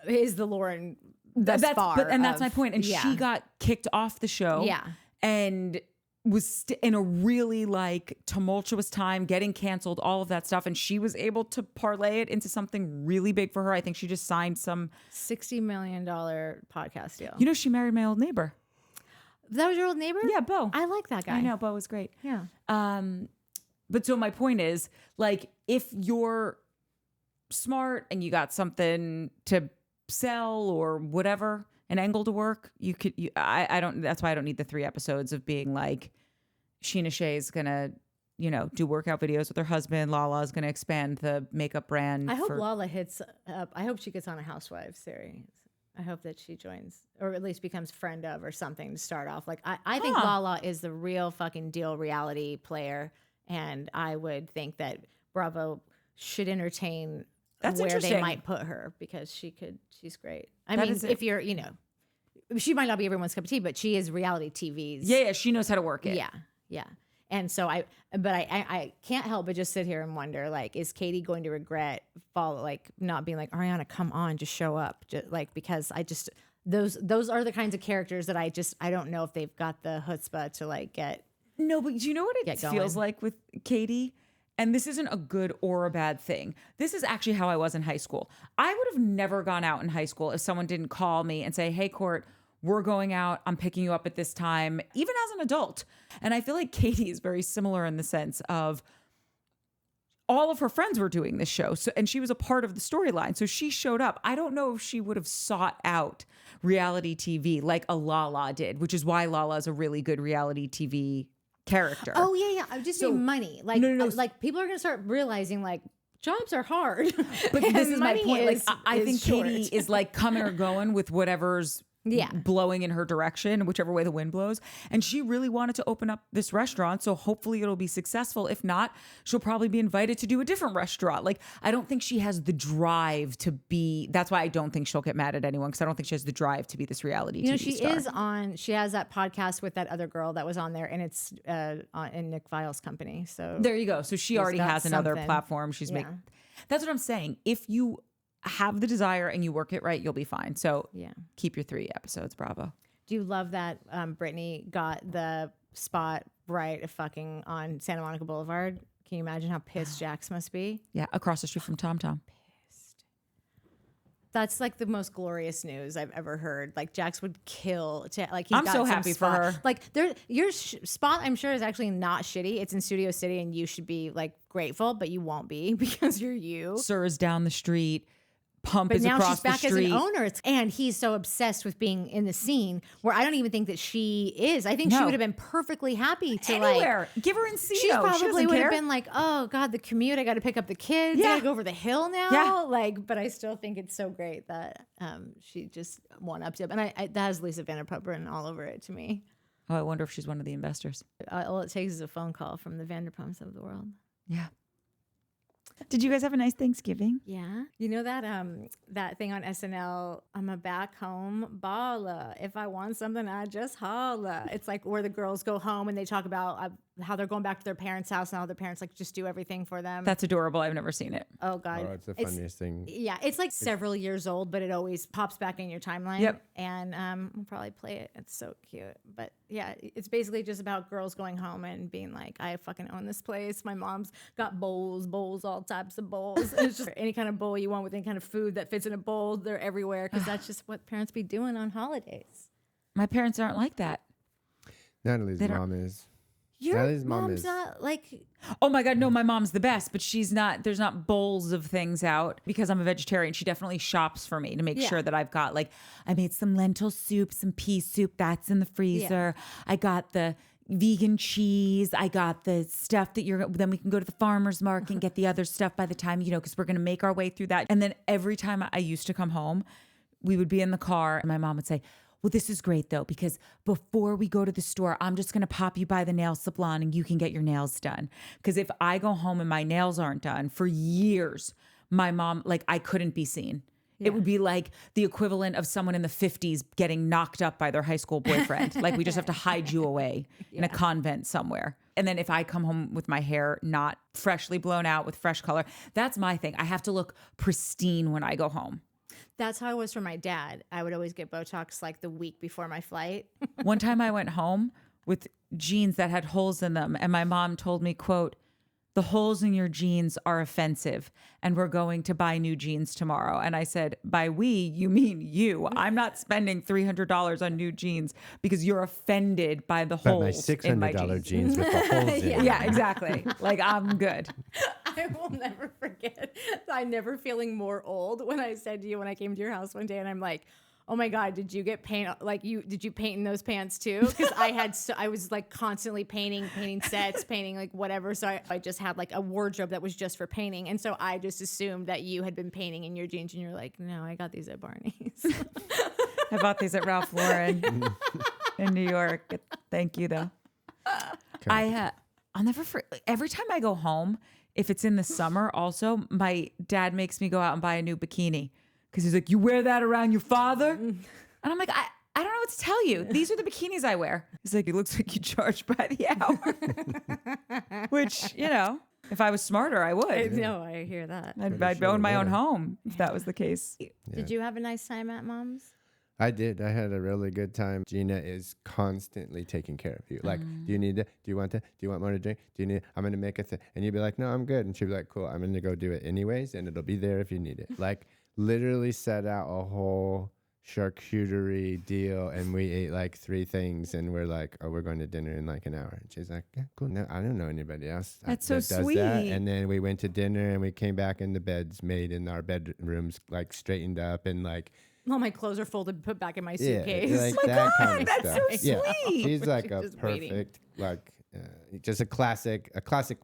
is the Lauren thus far. That's my point. And she got kicked off the show. Yeah. And was in a really like tumultuous time, getting canceled, all of that stuff. And she was able to parlay it into something really big for her. I think she just signed some $60 million podcast deal. You know, she married my old neighbor. That was your old neighbor? Yeah, Bo. I like that guy. I know, Bo was great. Yeah. But so my point is, like, if you're smart and you got something to sell or whatever, an angle to work, I don't, that's why I don't need the 3 episodes of being like, Sheena Shea's gonna, do workout videos with her husband. Lala's gonna expand the makeup brand. I hope Lala hits up. I hope she gets on a Housewives series. I hope that she joins, or at least becomes friend of or something to start off. Like, I think Lala is the real fucking deal reality player. And I would think that Bravo should entertain where they might put her, because she's great. I mean, if you're, she might not be everyone's cup of tea, but she is reality TV's. Yeah, she knows how to work it. Yeah. And so I can't help but just sit here and wonder, like, is Katie going to regret not being like, Ariana, come on, just show up, because those are the kinds of characters that I don't know if they've got the chutzpah to like get. No, but do you know what it feels like with Katie? And this isn't a good or a bad thing. This is actually how I was in high school. I would have never gone out in high school if someone didn't call me and say, hey, Court, we're going out. I'm picking you up at this time, even as an adult. And I feel like Katie is very similar in the sense of all of her friends were doing this show. And she was a part of the storyline. So she showed up. I don't know if she would have sought out reality TV like a Lala did, which is why Lala is a really good reality TV character. Oh yeah. I just mean money. Like, like people are gonna start realizing like jobs are hard. But this is my point. I think short. Katie is like coming or going with whatever's blowing in her direction, whichever way the wind blows. And she really wanted to open up this restaurant. So hopefully it'll be successful. If not, she'll probably be invited to do a different restaurant. Like, I don't think she has the drive to be, that's why I don't think she'll get mad at anyone, because I don't think she has the drive to be this reality TV star. She has that podcast with that other girl that was on there, and it's in Nick Vile's company. So there you go. So she already has another platform. That's what I'm saying. If you have the desire and you work it right, you'll be fine. So keep your 3 episodes, Bravo. Do you love that Brittany got the spot right fucking on Santa Monica Boulevard? Can you imagine how pissed Jax must be? Yeah, across the street from Tom Tom. Pissed. That's like the most glorious news I've ever heard. Like, Jax would kill. I'm so happy for her. Like, your spot, I'm sure, is actually not shitty. It's in Studio City, and you should be like grateful, but you won't be because you're you. Sir is down the street. Pump is across the street. But now she's back as an owner. And he's so obsessed with being in the scene where I don't even think that she is. I think she would have been perfectly happy to anywhere. Give her Encino. She probably would have been like, oh God, the commute. I got to pick up the kids. I got to go over the hill now. Yeah. But I still think it's so great that she just one-upped it. And that has Lisa Vanderpump all over it to me. Oh, I wonder if she's one of the investors. All it takes is a phone call from the Vanderpumps of the world. Yeah. Did you guys have a nice Thanksgiving? Yeah. You know that thing on SNL, I'm a back home baller. If I want something, I just holla. It's like where the girls go home and they talk about how they're going back to their parents' house and how their parents like just do everything for them. That's adorable. I've never seen it. Oh God. Oh, it's the funniest thing. Yeah. It's like several years old, but it always pops back in your timeline. Yep. And we'll probably play it. It's so cute. But yeah, it's basically just about girls going home and being like, I fucking own this place. My mom's got bowls, all types of bowls. And it's just any kind of bowl you want with any kind of food that fits in a bowl. They're everywhere because that's just what parents be doing on holidays. My parents aren't like that. Natalie's mom is. Your mom's not like... Oh my God, no, my mom's the best, but she's not, there's not bowls of things out because I'm a vegetarian. She definitely shops for me to make sure that I've got I made some lentil soup, some pea soup, that's in the freezer. Yeah. I got the vegan cheese. I got the stuff that then we can go to the farmer's market and get the other stuff by the time, because we're going to make our way through that. And then every time I used to come home, we would be in the car and my mom would say, well, this is great though, because before we go to the store, I'm just going to pop you by the nail salon and you can get your nails done. Because if I go home and my nails aren't done for years, my mom, I couldn't be seen. It would be like the equivalent of someone in the 50s getting knocked up by their high school boyfriend. Like we just have to hide you away in a convent somewhere. And then if I come home with my hair not freshly blown out with fresh color, that's my thing. I have to look pristine when I go home. That's how it was for my dad. I would always get Botox like the week before my flight. One time I went home with jeans that had holes in them, and my mom told me, quote, "The holes in your jeans are offensive, and we're going to buy new jeans tomorrow." And I said, by we, you mean you. I'm not spending $300 on new jeans because you're offended by the holes my $600 in my jeans. jeans with the holes in them. Yeah, exactly. Like, I'm good. I will never forget. I never feeling more old when I said to you when I came to your house one day, and I'm like, "Oh my God, did you get paint? Like did you paint in those pants too?" Because I was like constantly painting sets, painting like whatever. So I just had like a wardrobe that was just for painting. And so I just assumed that you had been painting in your jeans, and you're like, "No, I got these at Barney's." I bought these at Ralph Lauren in New York. Thank you though. I'll never forget. Every time I go home, if it's in the summer also, my dad makes me go out and buy a new bikini. Because he's like, "You wear that around your father?" And I'm like, I don't know what to tell you. These are the bikinis I wear. He's like, "It looks like you charge by the hour." Which, if I was smarter, I would. No, I hear that. I'd own my own home if that was the case. Did you have a nice time at Mom's? I did. I had a really good time. Gina is constantly taking care of you. Like, "Do you need it? Do you want it? Do you want more to drink? Do you need it? I'm going to make a thing." And you'd be like, "No, I'm good." And she'd be like, "Cool. I'm going to go do it anyways. And it'll be there if you need it." Like, literally set out a whole charcuterie deal, and we ate like 3 things, and we're like, "Oh, we're going to dinner in like an hour." And she's like, "Yeah, cool. No, I don't know anybody else That's that so does sweet. that." And then we went to dinner, and we came back, and the beds made in our bedrooms like straightened up, and like, All my clothes are folded and put back in my suitcase. like Oh my that God, kind of that's stuff. so sweet. She's like a Just waiting. perfect, like just a classic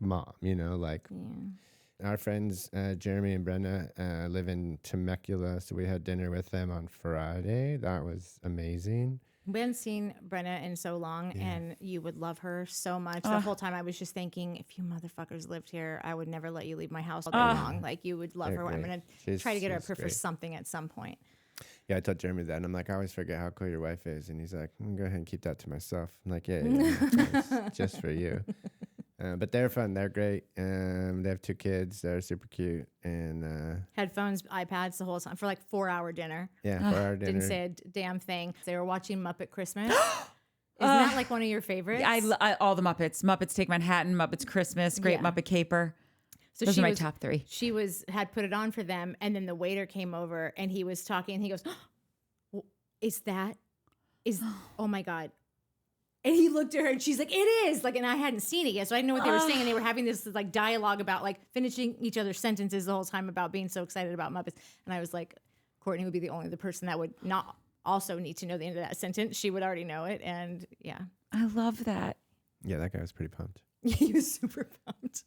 mom, like. Our friends, Jeremy and Brenna, live in Temecula, so we had dinner with them on Friday. That was amazing. We hadn't seen Brenna in so long, and you would love her so much. The whole time I was just thinking, if you motherfuckers lived here, I would never let you leave my house all day long. Like, you would love They're her. I'm great. going to try to get her up here for great. something at some point. Yeah, I told Jeremy that, and I'm like, "I always forget how cool your wife is." And he's like, "Go ahead and keep that to myself." I'm like, yeah, it's just for you. But they're fun. They're great. They have 2 kids. They're super cute. And Headphones, iPads the whole time for like 4-hour dinner. yeah, for our dinner. Didn't say a damn thing. They were watching Muppet Christmas. Isn't that like one of your favorites? I all the Muppets. Muppets Take Manhattan, Muppets Christmas, Great Yeah. Muppet Caper. So Those she are my was, top 3. She had put it on for them, and then the waiter came over, and he was talking, and he goes, "Oh my God." And he looked at her, and she's like, "It is." Like, and I hadn't seen it yet, so I didn't know what they were saying. And they were having this like dialogue about like finishing each other's sentences the whole time about being so excited about Muppets. And I was like, Courtney would be the only person that would not also need to know the end of that sentence. She would already know it. And yeah. I love that. Yeah, that guy was pretty pumped. He was super pumped.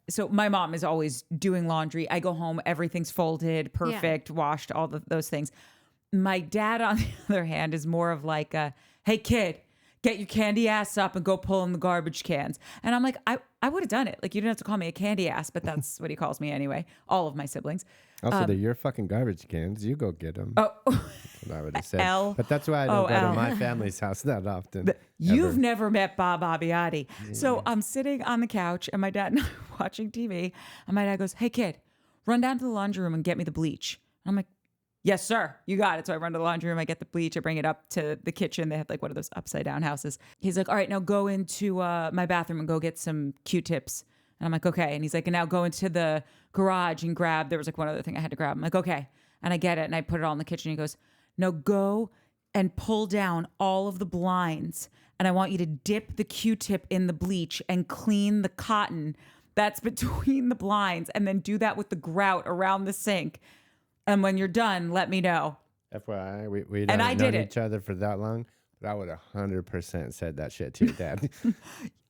So my mom is always doing laundry. I go home, everything's folded, perfect, washed, all those things. My dad, on the other hand, is more of like a, "Hey, kid, get your candy ass up and go pull in the garbage cans." And I'm like, I would have done it. Like, you didn't have to call me a candy ass, but that's what he calls me anyway. All of my siblings. Also, they're your fucking garbage cans. You go get them. Oh, I would have said. L. But that's why I don't go L. to my family's house that often. You've ever. never met Bob Abbiati. So I'm sitting on the couch, and my dad and I are watching TV. And my dad goes, "Hey, kid, run down to the laundry room and get me the bleach." And I'm like, "Yes, sir. You got it." So I run to the laundry room. I get the bleach. I bring it up to the kitchen. They have like one of those upside down houses. He's like, "All right, now go into my bathroom and go get some Q-tips." And I'm like, "Okay." And he's like, "And now go into the garage and grab," there was like one other thing I had to grab. I'm like, "Okay." And I get it. And I put it all in the kitchen. He goes, "Now go and pull down all of the blinds. And I want you to dip the Q-tip in the bleach and clean the cotton that's between the blinds. And then do that with the grout around the sink. And when you're done, let me know." FYI, we And I don't did know it. each other for that long, but I would 100% said that shit to your dad.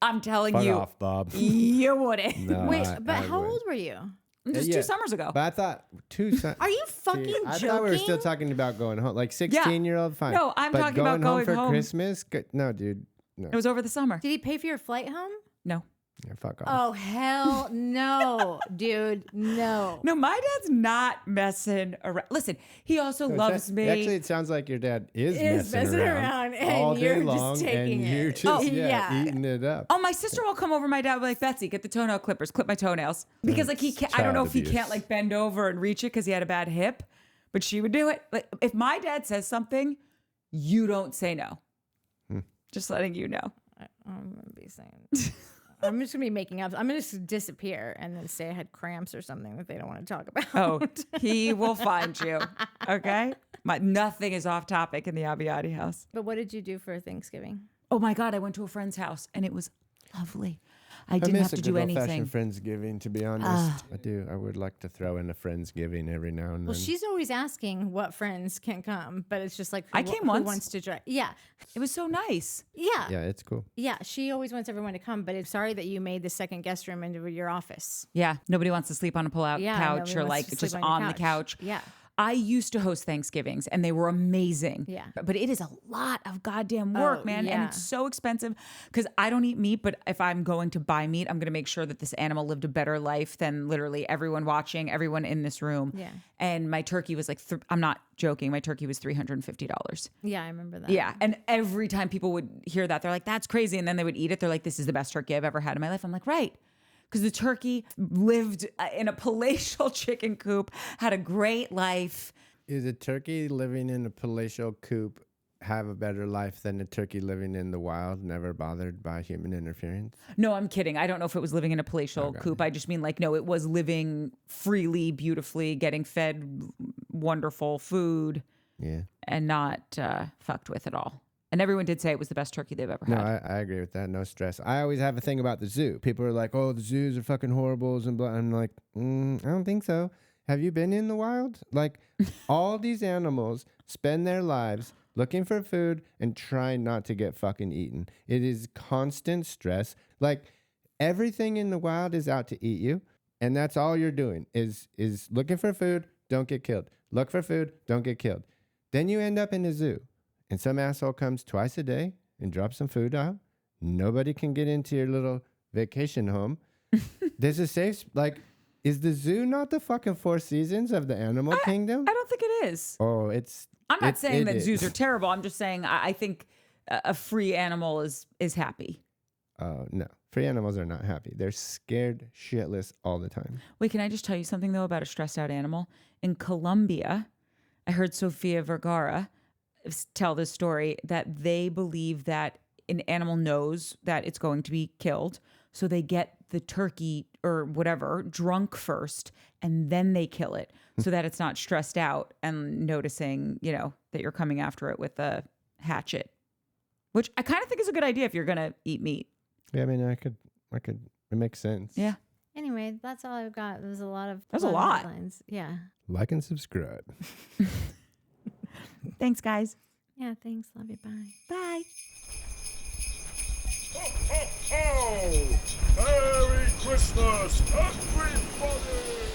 I'm telling Fuck you, off, Bob. you wouldn't. No, Wait, I but how would. old were you? Just Yeah. 2 summers ago. But I thought 2 summers. Are you fucking I joking? thought we were still talking about going home. Like 16-year-old, fine. No, I'm but talking about going for home. Christmas? No, dude. No. It was over the summer. Did he pay for your flight home? No. Yeah, fuck off. Oh, hell no, dude. No. No, my dad's not messing around. Listen, he also loves me. Actually, it sounds like your dad is messing around and all day you're long, just taking and you're it. just eating it up. Oh, my sister will come over. My dad will be like, Betsy, get the toenail clippers, clip my toenails. Because like he can't, I don't know if he can't like bend over and reach it because he had a bad hip, but she would do it. Like if my dad says something, you don't say no. Just letting you know. I'm going to be saying... I'm just going to be making up. I'm going to just disappear and then say I had cramps or something that they don't want to talk about. Oh, he will find you. Okay? Nothing is off topic in the Abbiati house. But what did you do for Thanksgiving? Oh my God, I went to a friend's house and it was lovely. I didn't have to do anything. Friendsgiving, to be honest. I do. I would like to throw in a Friendsgiving every now and then. Well, she's always asking what friends can come, but it's just like I came once. Who wants to drive? Yeah, it was so nice. Yeah, yeah, it's cool. Yeah, she always wants everyone to come, but it's sorry that you made the second guest room into your office. Yeah, nobody wants to sleep on a pull-out couch or like just on the couch. Yeah. I used to host Thanksgivings and they were amazing. Yeah. But it is a lot of goddamn work, man. Yeah. And it's so expensive because I don't eat meat, but if I'm going to buy meat, I'm going to make sure that this animal lived a better life than literally everyone watching, everyone in this room. Yeah. And my turkey was like, I'm not joking, my turkey was $350. Yeah, I remember that. Yeah. And every time people would hear that, they're like, that's crazy. And then they would eat it. They're like, this is the best turkey I've ever had in my life. I'm like, right. Because the turkey lived in a palatial chicken coop, had a great life. Is a turkey living in a palatial coop have a better life than a turkey living in the wild, never bothered by human interference? No, I'm kidding. I don't know if it was living in a palatial coop. I just mean like, no, it was living freely, beautifully, getting fed wonderful food. Yeah. And not fucked with at all. And everyone did say it was the best turkey they've ever had. No, I agree with that. No stress. I always have a thing about the zoo. People are like, oh, the zoos are fucking horrible and blah. I'm like, I don't think so. Have you been in the wild? Like, all these animals spend their lives looking for food and trying not to get fucking eaten. It is constant stress. Like, everything in the wild is out to eat you. And that's all you're doing is looking for food, don't get killed. Look for food, don't get killed. Then you end up in a zoo. And some asshole comes twice a day and drops some food out. Nobody can get into your little vacation home. There's a safe, like, is the zoo not the fucking Four Seasons of the animal kingdom? I don't think it is. Oh, I'm not saying that zoos are terrible. I'm just saying I think a free animal is happy. Oh, no. Free animals are not happy. They're scared shitless all the time. Wait, can I just tell you something, though, about a stressed out animal? In Colombia, I heard Sofia Vergara tell this story that they believe that an animal knows that it's going to be killed. So they get the turkey or whatever drunk first and then they kill it so that it's not stressed out and noticing, that you're coming after it with a hatchet, which I kind of think is a good idea if you're going to eat meat. Yeah, I mean, I could, it makes sense. Yeah. Anyway, that's all I've got. There's a lot of That's a lot. headlines. Yeah. Like and subscribe. Thanks, guys. Yeah, thanks. Love you. Bye. Bye. Ho, ho, ho! Merry Christmas, everybody!